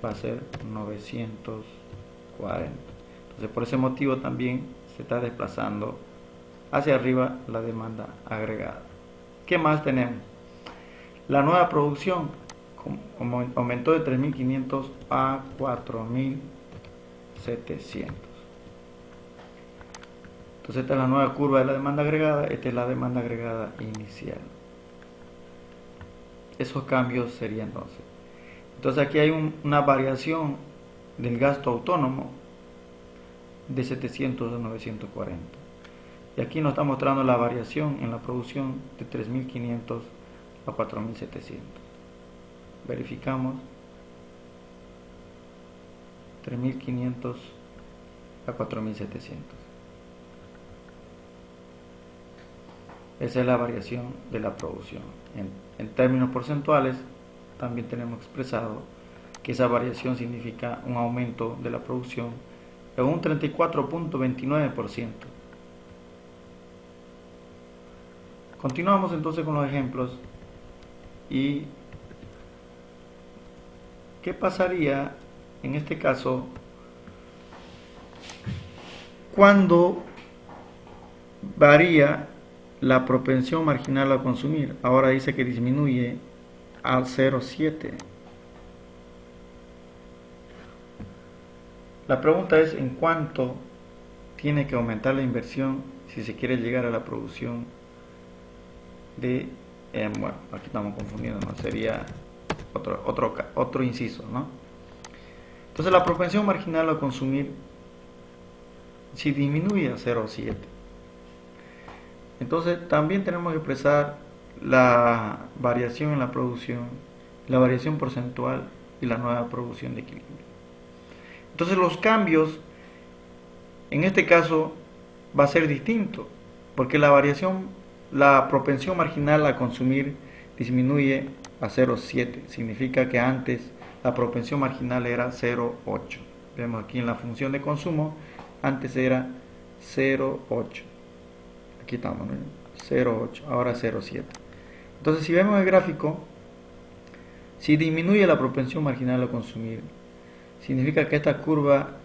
va a ser 940. Entonces por ese motivo también se está desplazando hacia arriba la demanda agregada. ¿Qué más tenemos? La nueva producción aumentó de 3500 a 4700. Entonces esta es la nueva curva de la demanda agregada, esta es la demanda agregada inicial. Esos cambios serían entonces. Entonces aquí hay una variación del gasto autónomo de 700 a 940. Y aquí nos está mostrando la variación en la producción de 3500 a 4700. Verificamos. 3500 a 4700. Esa es la variación de la producción. En términos porcentuales, también tenemos expresado que esa variación significa un aumento de la producción en un 34.29%. Continuamos entonces con los ejemplos. ¿Y qué pasaría en este caso cuando varía la propensión marginal a consumir? Ahora dice que disminuye al 0,7. La pregunta es en cuánto tiene que aumentar la inversión si se quiere llegar a la producción de, bueno, aquí estamos confundiendo, ¿no? Sería otro inciso, ¿no? Entonces la propensión marginal a consumir, si disminuye a 0,7, entonces también tenemos que expresar la variación en la producción, la variación porcentual y la nueva producción de equilibrio. Entonces los cambios en este caso va a ser distinto, porque la propensión marginal a consumir disminuye a 0,7. Significa que antes la propensión marginal era 0,8. Vemos aquí en la función de consumo, antes era 0,8. Aquí estamos, ¿no? 0,8, ahora 0,7. Entonces si vemos el gráfico, si disminuye la propensión marginal a consumir, significa que esta curva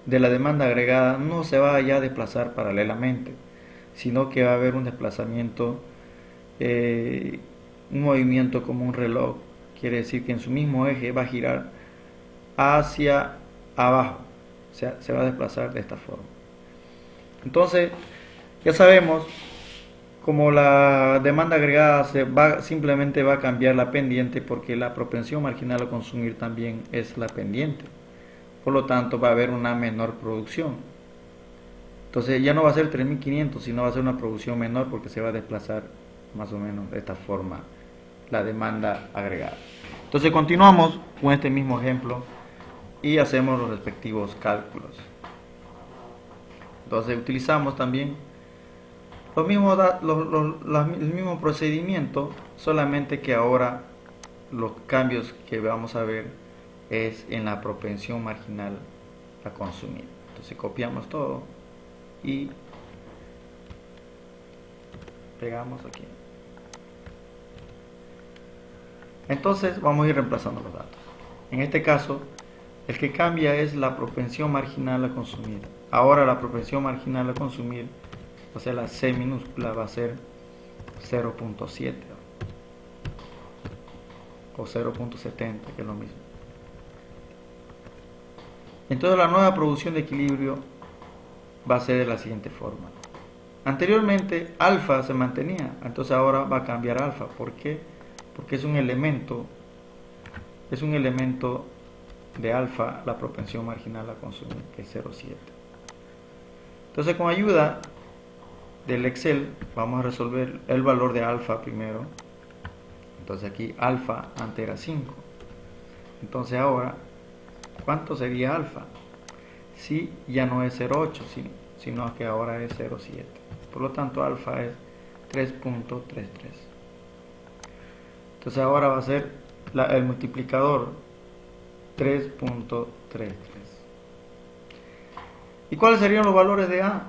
de la demanda agregada no se va ya a desplazar paralelamente, sino que va a haber un desplazamiento, un movimiento como un reloj. Quiere decir que en su mismo eje va a girar hacia abajo, o sea, se va a desplazar de esta forma. Entonces, ya sabemos, como la demanda agregada simplemente va a cambiar la pendiente, porque la propensión marginal a consumir también es la pendiente. Por lo tanto, va a haber una menor producción. Entonces, ya no va a ser 3500, sino va a ser una producción menor, porque se va a desplazar más o menos de esta forma la demanda agregada. Entonces, continuamos con este mismo ejemplo y hacemos los respectivos cálculos. Entonces, utilizamos también el mismo procedimiento, solamente que ahora los cambios que vamos a ver es en la propensión marginal a consumir. Entonces copiamos todo y pegamos aquí. Entonces vamos a ir reemplazando los datos. En este caso, el que cambia es la propensión marginal a consumir. Ahora la propensión marginal a consumir, o sea, la C minúscula, va a ser 0.7 o 0.70, que es lo mismo. Entonces la nueva producción de equilibrio va a ser de la siguiente forma. Anteriormente alfa se mantenía, entonces ahora va a cambiar alfa. ¿Por qué? Porque es un elemento de alfa la propensión marginal a consumir, que es 0.7. Entonces, con ayuda del Excel vamos a resolver el valor de alfa primero. Entonces aquí alfa antes era 5. Entonces ahora, ¿cuánto sería alfa? Si ya no es 0.8, sino que ahora es 0.7. Por lo tanto, alfa es 3.33. Entonces ahora va a ser el multiplicador 3.33. ¿Y cuáles serían los valores de A?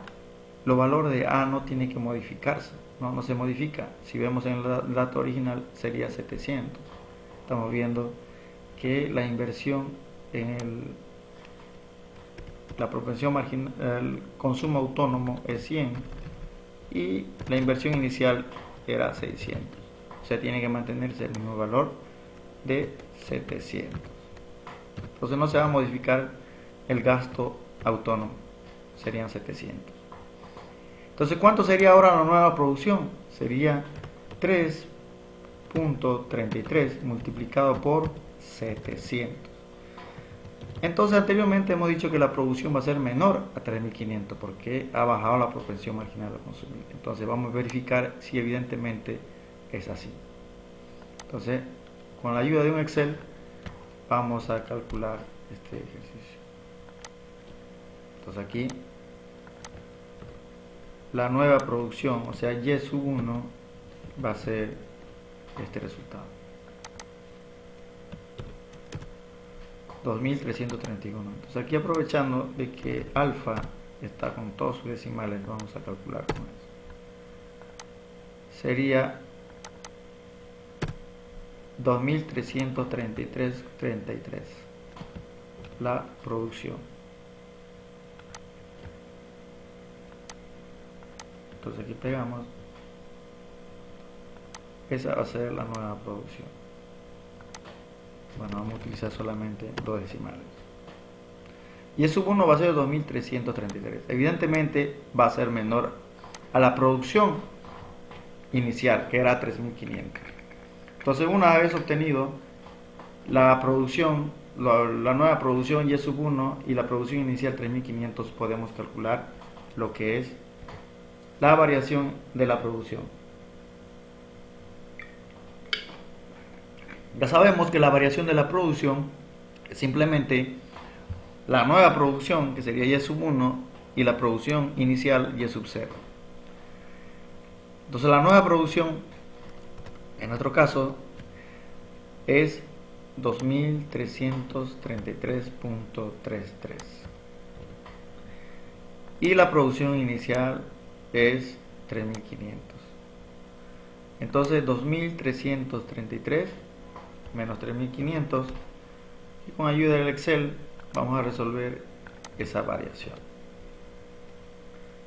Los valores de A no tienen que modificarse, no se modifica. Si vemos en el dato original sería 700. Estamos viendo que la inversión en la propensión marginal, el consumo autónomo es 100 y la inversión inicial era 600. O sea, tiene que mantenerse el mismo valor de 700. Entonces no se va a modificar el gasto autónomo, serían 700. Entonces, ¿cuánto sería ahora la nueva producción? Sería 3.33 multiplicado por 700. Entonces, anteriormente hemos dicho que la producción va a ser menor a 3500 porque ha bajado la propensión marginal a consumir. Entonces, vamos a verificar si evidentemente es así. Entonces, con la ayuda de un Excel, vamos a calcular este ejercicio. Entonces, aquí la nueva producción, o sea, Y sub 1 va a ser este resultado. 2331. Entonces aquí, aprovechando de que alfa está con todos sus decimales, vamos a calcular con eso. Sería 2333.33 la producción. Entonces aquí pegamos, esa va a ser la nueva producción. Bueno, vamos a utilizar solamente dos decimales. Y el sub 1 va a ser 2333. Evidentemente va a ser menor a la producción inicial, que era 3500. Entonces, una vez obtenido la producción, la nueva producción Y sub 1 y la producción inicial 3500, podemos calcular lo que es la variación de la producción. Ya sabemos que la variación de la producción es simplemente la nueva producción, que sería Y sub 1, y la producción inicial Y sub 0. Entonces la nueva producción, en nuestro caso, es 2333.33 y la producción inicial es 3500. Entonces 2333 menos 3500, y con ayuda del Excel vamos a resolver esa variación.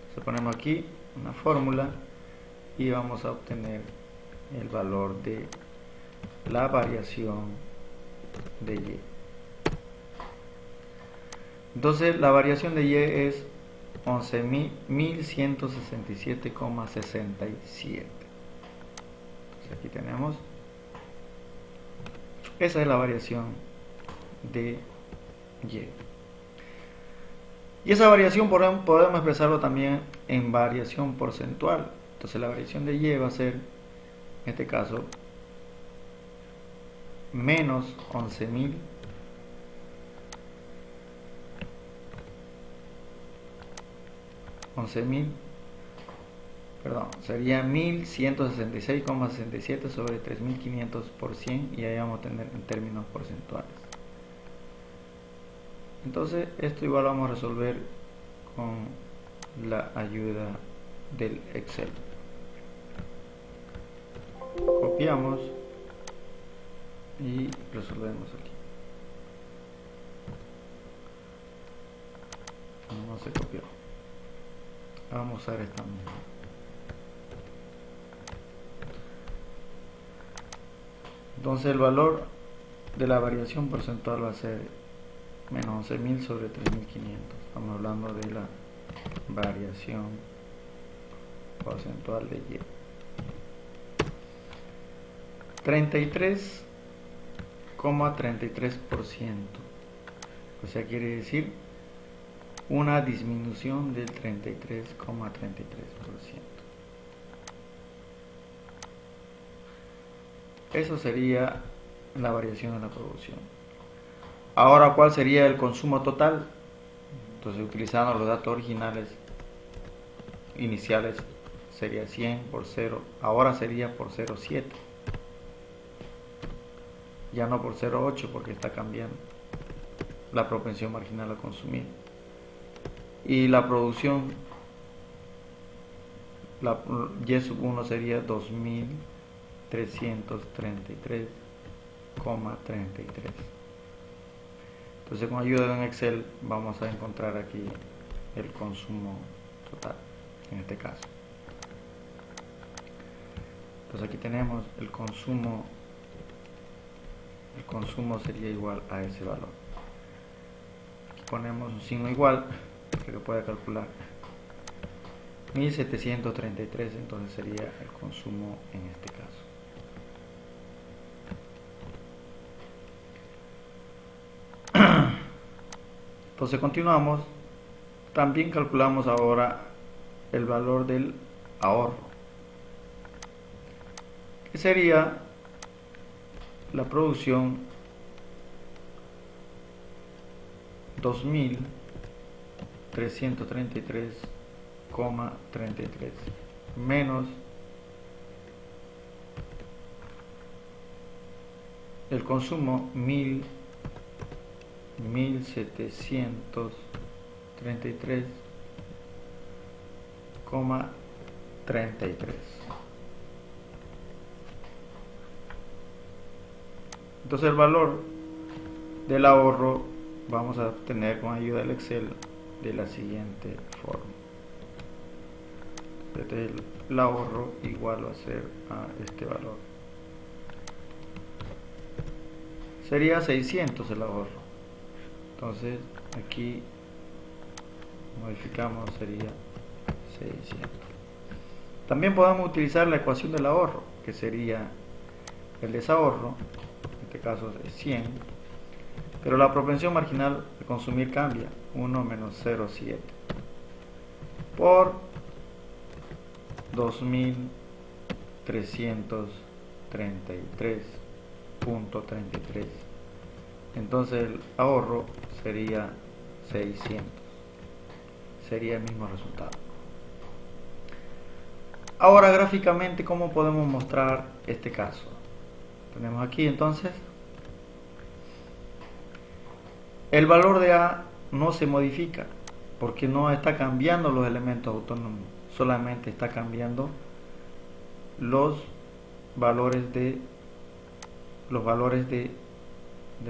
Entonces ponemos aquí una fórmula y vamos a obtener el valor de la variación de Y. Entonces la variación de Y es 11.167,67. Entonces aquí tenemos, esa es la variación de Y. Y esa variación podemos expresarlo también en variación porcentual. Entonces la variación de Y va a ser, en este caso, menos 11.000 sería 1166,67 sobre 3.500 por 100, y ahí vamos a tener en términos porcentuales. Entonces esto igual lo vamos a resolver con la ayuda del Excel. Copiamos y resolvemos aquí. No se copió. Vamos a usar esta misma. Entonces el valor de la variación porcentual va a ser menos 11.000 sobre 3.500. Estamos hablando de la variación porcentual de Y. 33,33%. O sea, quiere decir una disminución del 33,33%. Eso sería la variación de la producción. Ahora, ¿cuál sería el consumo total? Entonces, utilizando los datos originales iniciales, sería 100 por 0. Ahora sería por 0,7. Ya no por 0,8, porque está cambiando la propensión marginal a consumir. Y la producción, la Y sub 1 sería 2.333,33. Entonces, con ayuda de un Excel vamos a encontrar aquí el consumo total, en este caso. Entonces aquí tenemos el consumo sería igual a ese valor. Aquí ponemos un signo igual que lo pueda calcular. 1.733, entonces sería el consumo en este caso. Entonces continuamos. También calculamos ahora el valor del ahorro, que sería la producción 2.333,33 menos el consumo 1.733,33. Entonces el valor del ahorro vamos a obtener con ayuda del Excel de la siguiente forma. Entonces el ahorro igual va a ser a este valor. Sería 600 el ahorro. Entonces aquí modificamos, sería 600. También podemos utilizar la ecuación del ahorro, que sería el desahorro, en este caso es 100, pero la propensión marginal de consumir cambia, 1 menos 0,7 por 2.333,33. Entonces el ahorro sería 600. Sería el mismo resultado. Ahora gráficamente, ¿cómo podemos mostrar este caso? Tenemos aquí entonces el valor de A no se modifica porque no está cambiando los elementos autónomos, solamente está cambiando los valores de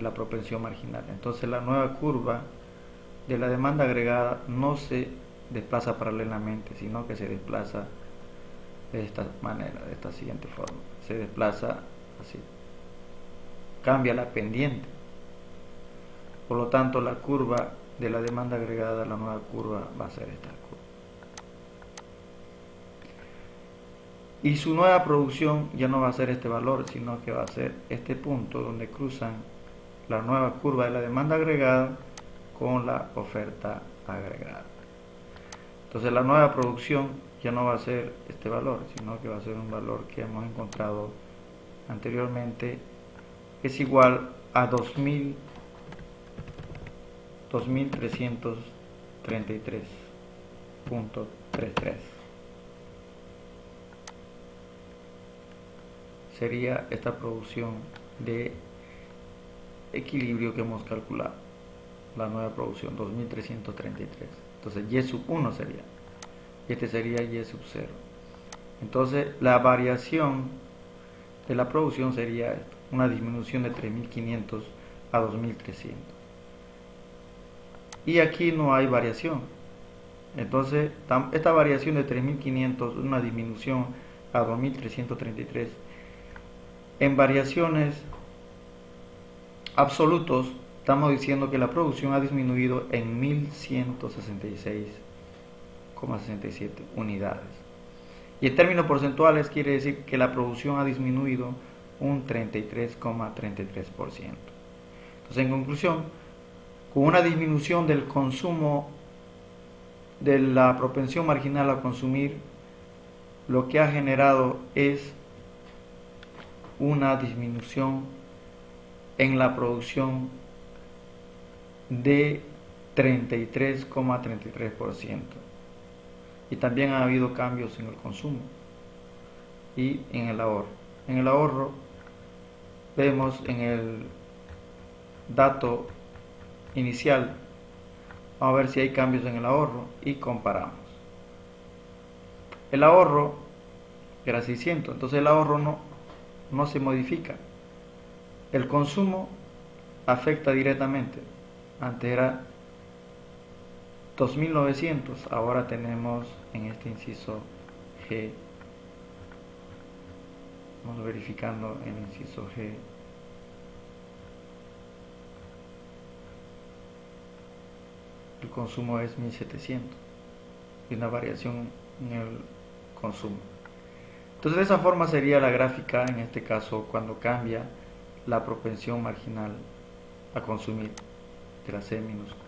la propensión marginal. Entonces la nueva curva de la demanda agregada no se desplaza paralelamente, sino que se desplaza de esta manera, de esta siguiente forma. Se desplaza así. Cambia la pendiente. Por lo tanto, la curva de la demanda agregada, la nueva curva va a ser esta curva. Y su nueva producción ya no va a ser este valor, sino que va a ser este punto donde cruzan la nueva curva de la demanda agregada con la oferta agregada. Entonces la nueva producción ya no va a ser este valor, sino que va a ser un valor que hemos encontrado anteriormente, que es igual a 2333.33. Sería esta producción de equilibrio que hemos calculado, la nueva producción 2333. Entonces Y sub 1 sería, y este sería Y sub 0. Entonces la variación de la producción sería esto, una disminución de 3500 a 2300. Y aquí no hay variación. Entonces esta variación de 3500, una disminución a 2333, en variaciones absolutos estamos diciendo que la producción ha disminuido en 1166,67 unidades. Y en términos porcentuales quiere decir que la producción ha disminuido un 33,33%. Entonces, en conclusión, con una disminución del consumo, de la propensión marginal a consumir, lo que ha generado es una disminución en la producción de 33,33%. Y también ha habido cambios en el consumo y en el ahorro. En el ahorro vemos en el dato inicial, vamos a ver si hay cambios en el ahorro y comparamos. El ahorro era 600, entonces el ahorro no se modifica. El consumo afecta directamente. Antes era 2900, ahora tenemos en este inciso G, vamos verificando en el inciso G, el consumo es 1700 y una variación en el consumo. Entonces de esa forma sería la gráfica en este caso cuando cambia la propensión marginal a consumir de la C minúscula.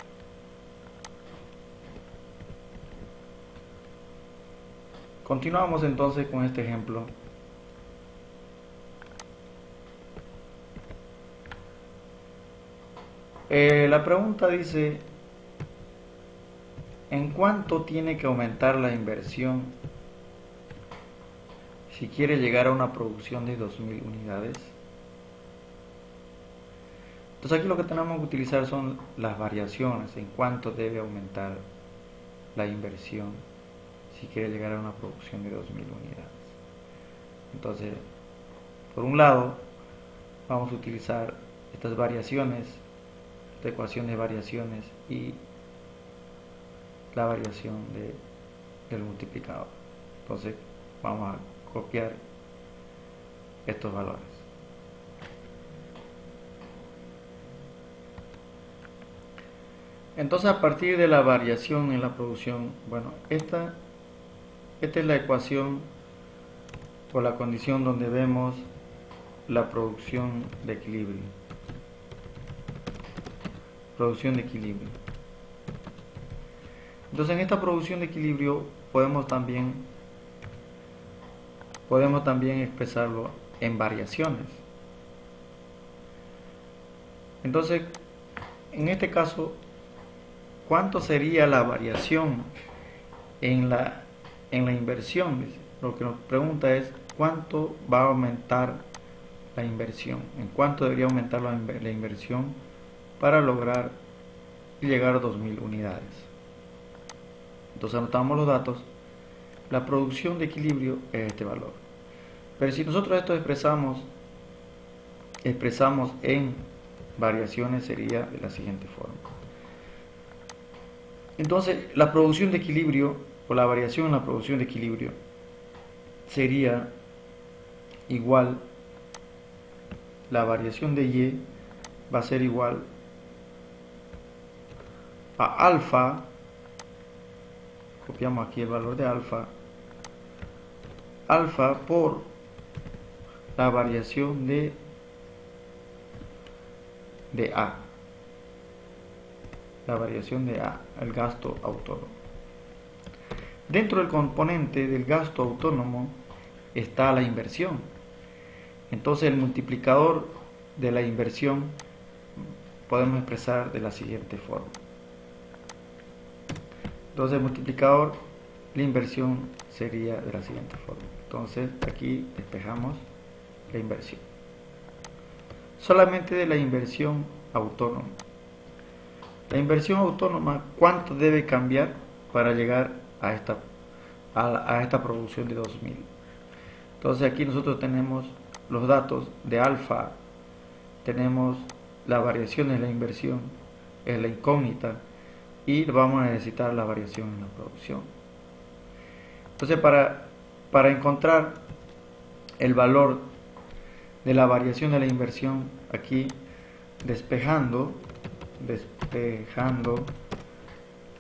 Continuamos entonces con este ejemplo. La pregunta dice, ¿en cuánto tiene que aumentar la inversión si quiere llegar a una producción de 2000 unidades? Entonces aquí lo que tenemos que utilizar son las variaciones, en cuánto debe aumentar la inversión si quiere llegar a una producción de 2000 unidades. Entonces, por un lado, vamos a utilizar estas variaciones, esta ecuación de variaciones y la variación del multiplicador. Entonces, vamos a copiar estos valores. Entonces, a partir de la variación en la producción, bueno, esta es la ecuación o la condición donde vemos la producción de equilibrio. Producción de equilibrio. Entonces, en esta producción de equilibrio podemos también expresarlo en variaciones. Entonces, en este caso, ¿cuánto sería la variación en la inversión? Lo que nos pregunta es cuánto va a aumentar la inversión, en cuánto debería aumentar la inversión para lograr llegar a 2000 unidades. Entonces anotamos los datos. La producción de equilibrio es este valor. Pero si nosotros esto expresamos en variaciones, sería de la siguiente forma. Entonces, la producción de equilibrio o la variación en la producción de equilibrio sería igual, la variación de Y va a ser igual a alfa, copiamos aquí el valor de alfa por la variación de A, la variación de A, el gasto autónomo. Dentro del componente del gasto autónomo está la inversión. Entonces el multiplicador de la inversión podemos expresar de la siguiente forma. Entonces el multiplicador de la inversión sería de la siguiente forma. Entonces aquí despejamos la inversión. Solamente de la inversión autónoma. La inversión autónoma, ¿cuánto debe cambiar para llegar a esta producción de 2000? Entonces aquí nosotros tenemos los datos de alfa, tenemos la variación en la inversión, es la incógnita, y vamos a necesitar la variación en la producción. Entonces para encontrar el valor de la variación de la inversión, aquí despejando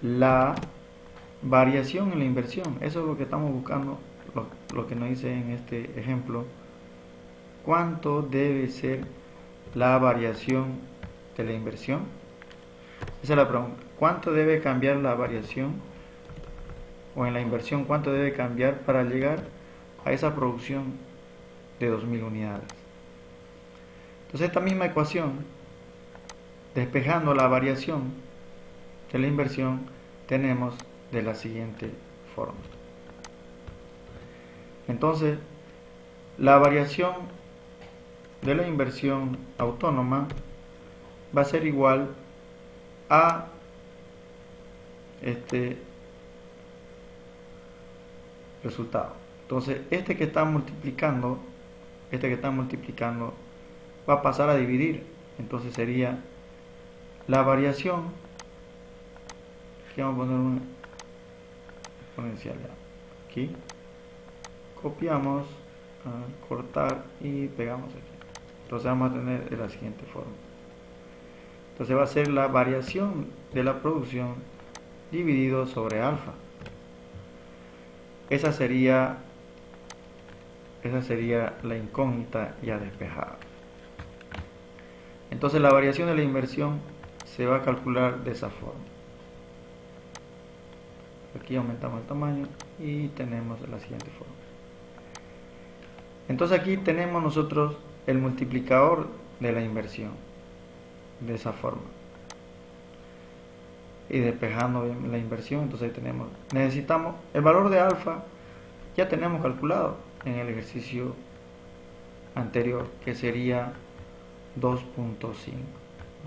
la variación en la inversión, eso es lo que estamos buscando, lo que nos dice en este ejemplo. ¿Cuánto debe ser la variación de la inversión? Esa es la pregunta. ¿Cuánto debe cambiar la variación o en la inversión? ¿Cuánto debe cambiar para llegar a esa producción de 2000 unidades? Entonces esta misma ecuación, despejando la variación de la inversión, tenemos de la siguiente forma. Entonces, la variación de la inversión autónoma va a ser igual a este resultado. Entonces, este que está multiplicando va a pasar a dividir. Entonces sería la variación, aquí vamos a poner una exponencial aquí, copiamos, cortar y pegamos aquí. Entonces vamos a tener de la siguiente forma. Entonces va a ser la variación de la producción dividido sobre alfa. Esa sería la incógnita ya despejada. Entonces la variación de la inversión se va a calcular de esa forma. Aquí aumentamos el tamaño y tenemos la siguiente forma. Entonces aquí tenemos nosotros el multiplicador de la inversión de esa forma. Y despejando bien la inversión, entonces necesitamos el valor de alfa, ya tenemos calculado en el ejercicio anterior, que sería 2.5.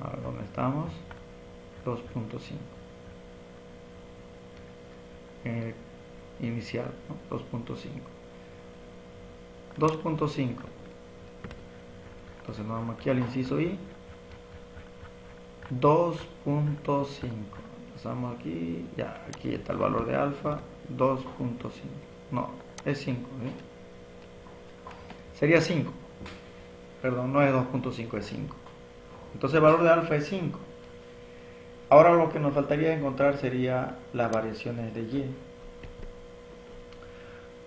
Ahora, ¿dónde estamos? 2.5. En el inicial, ¿no? 2.5. 2.5. Entonces nos vamos aquí al inciso I. 2.5. Pasamos aquí, ya, aquí está el valor de alfa, 2.5. No, es 5. Sería 5. Perdón, no es 2.5, es 5. Entonces el valor de alfa es 5. Ahora lo que nos faltaría encontrar sería las variaciones de Y.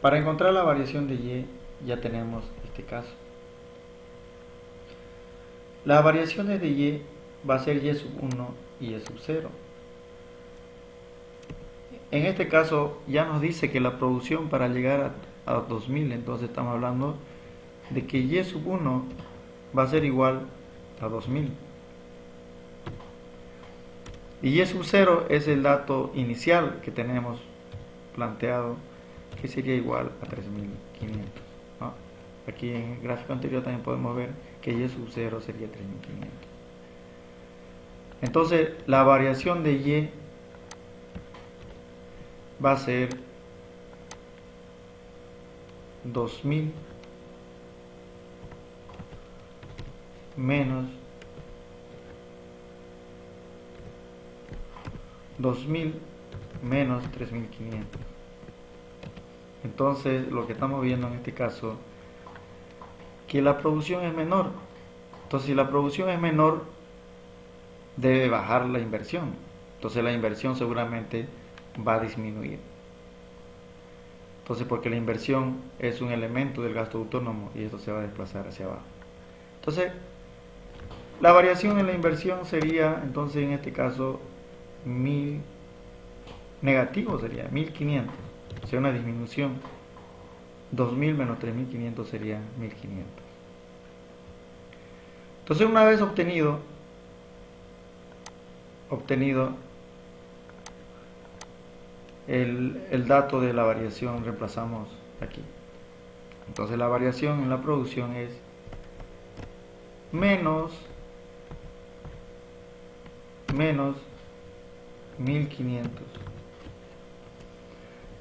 Para encontrar la variación de Y ya tenemos este caso. Las variaciones de Y va a ser Y sub 1 y Y sub 0. En este caso ya nos dice que la producción para llegar a 2000, entonces estamos hablando de que Y sub 1 va a ser igual a 2000. Y Y sub 0 es el dato inicial que tenemos planteado, que sería igual a 3500. ¿no? Aquí en el gráfico anterior también podemos ver que Y sub 0 sería 3500. Entonces la variación de Y va a ser 2000 menos 2000 menos 3.500. Entonces lo que estamos viendo en este caso, que la producción es menor. Entonces si la producción es menor, debe bajar la inversión. Entonces la inversión seguramente va a disminuir. Entonces porque la inversión es un elemento del gasto autónomo y esto se va a desplazar hacia abajo. Entonces la variación en la inversión sería, entonces en este caso, 1000 negativo, sería 1500, o sea, una disminución. 2000 menos 3500 sería 1500. Entonces una vez obtenido el dato de la variación, reemplazamos aquí. Entonces la variación en la producción es menos 1500.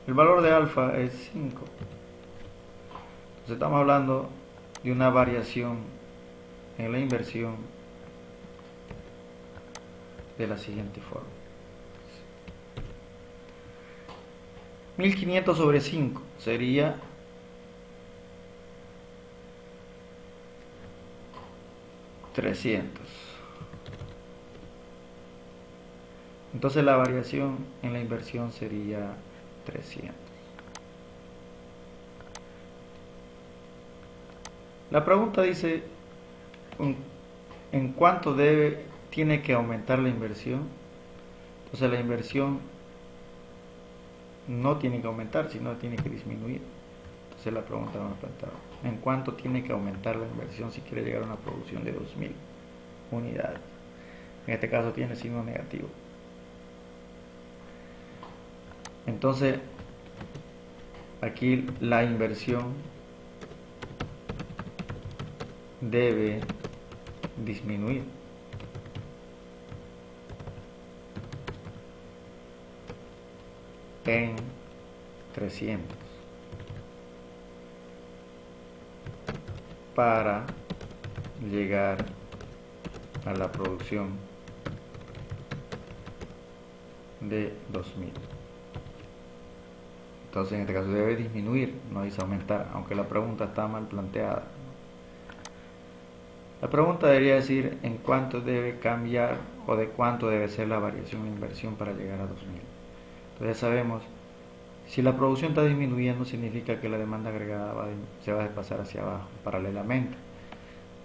El valor de alfa es 5. Entonces estamos hablando de una variación en la inversión de la siguiente forma. 1500 sobre 5 sería 300. Entonces la variación en la inversión sería 300. La pregunta dice, ¿en cuánto tiene que aumentar la inversión? Entonces la inversión no tiene que aumentar, sino tiene que disminuir. Entonces la pregunta me plantea, ¿en cuánto tiene que aumentar la inversión si quiere llegar a una producción de 2000 unidades? En este caso tiene signo negativo. Entonces aquí la inversión debe disminuir. En 300 para llegar a la producción de 2000. Entonces en este caso debe disminuir, no dice aumentar, aunque la pregunta está mal planteada. La pregunta debería decir en cuánto debe cambiar o de cuánto debe ser la variación de inversión para llegar a 2000. Entonces ya sabemos, si la producción está disminuyendo, significa que la demanda agregada se va a desplazar hacia abajo paralelamente.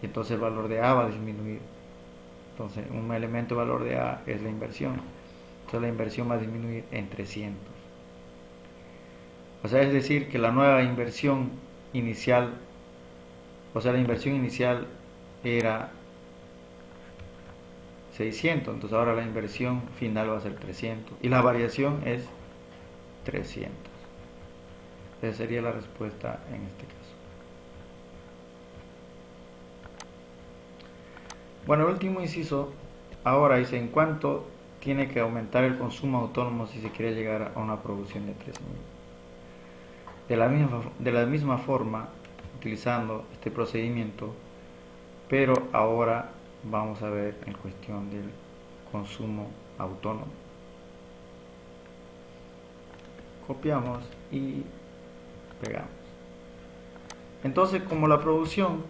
Y entonces el valor de A va a disminuir. Entonces un elemento de valor de A es la inversión. Entonces la inversión va a disminuir en 300. O sea, es decir, que la nueva inversión inicial, o sea, la inversión inicial era 600, entonces ahora la inversión final va a ser 300 y la variación es 300. Esa sería la respuesta en este caso. Bueno, el último inciso ahora dice en cuánto tiene que aumentar el consumo autónomo si se quiere llegar a una producción de 3000. De la misma forma, utilizando este procedimiento, pero ahora vamos a ver en cuestión del consumo autónomo. Copiamos y pegamos. Entonces, como la producción,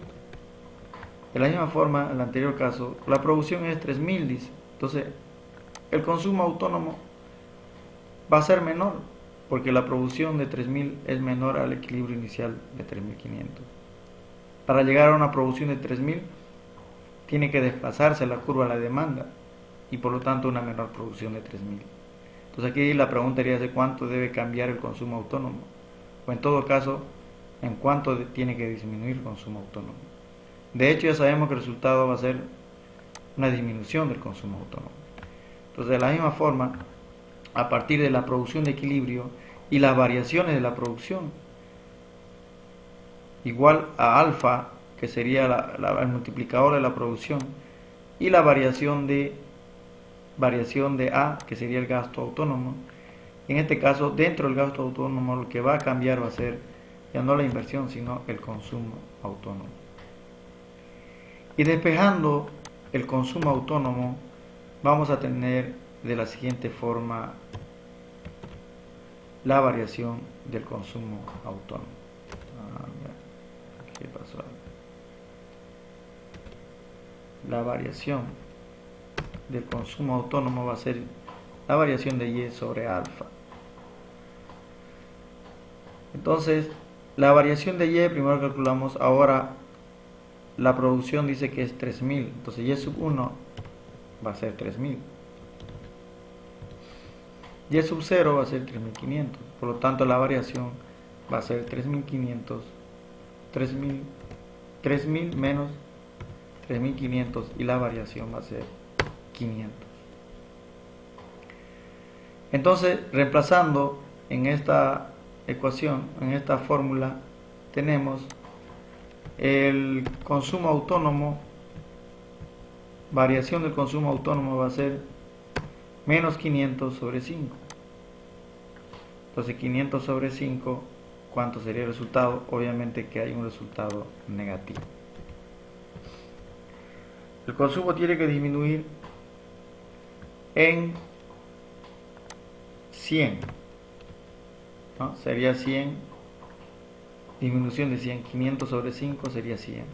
de la misma forma, en el anterior caso, la producción es 3000, dice. Entonces, el consumo autónomo va a ser menor, porque la producción de 3000 es menor al equilibrio inicial de 3500. Para llegar a una producción de 3000, tiene que desplazarse la curva de la demanda y por lo tanto una menor producción de 3000. Entonces aquí la pregunta sería de cuánto debe cambiar el consumo autónomo, o en todo caso, en cuánto tiene que disminuir el consumo autónomo. De hecho ya sabemos que el resultado va a ser una disminución del consumo autónomo. Entonces de la misma forma, a partir de la producción de equilibrio y las variaciones de la producción, igual a alfa, que sería el multiplicador de la producción, y la variación de A, que sería el gasto autónomo. En este caso, dentro del gasto autónomo, lo que va a cambiar va a ser ya no la inversión, sino el consumo autónomo. Y despejando el consumo autónomo, vamos a tener de la siguiente forma la variación del consumo autónomo. ¿Qué pasó? La variación del consumo autónomo va a ser la variación de Y sobre alfa. Entonces, la variación de Y, primero calculamos, ahora la producción dice que es 3000, entonces Y sub 1 va a ser 3000. Y sub 0 va a ser 3500, por lo tanto la variación va a ser 3500, 3000 menos 3500 y la variación va a ser 500. Entonces, reemplazando en esta ecuación, en esta fórmula, tenemos el consumo autónomo, variación del consumo autónomo va a ser menos 500 sobre 5. Entonces 500 sobre 5, ¿cuánto sería el resultado? Obviamente que hay un resultado negativo. El consumo tiene que disminuir en 100, ¿no? Sería 100, disminución de 100, 500 sobre 5 sería 100.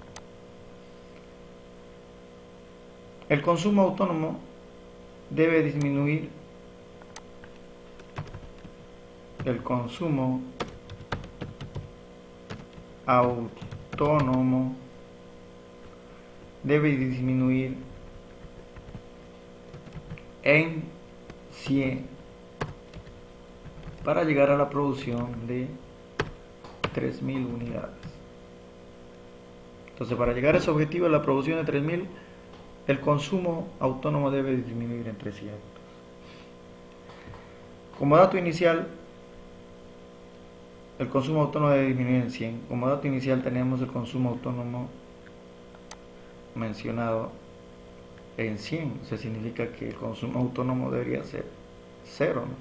El consumo autónomo debe disminuir, el consumo autónomo debe disminuir en 100 para llegar a la producción de 3000 unidades. Entonces, para llegar a ese objetivo de la producción de 3000, el consumo autónomo debe disminuir en 300. Como dato inicial, el consumo autónomo debe disminuir en 100. Como dato inicial tenemos el consumo autónomo mencionado en 100. Eso significa que el consumo autónomo debería ser 0, ¿no?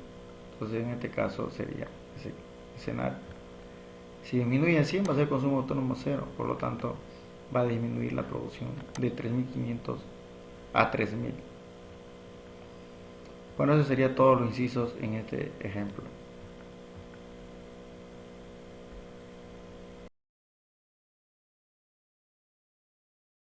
Entonces en este caso sería ese escenario. Si disminuye en 100 va a ser consumo autónomo 0, por lo tanto va a disminuir la producción de 3500 a 3000. Bueno, eso sería todos los incisos en este ejemplo.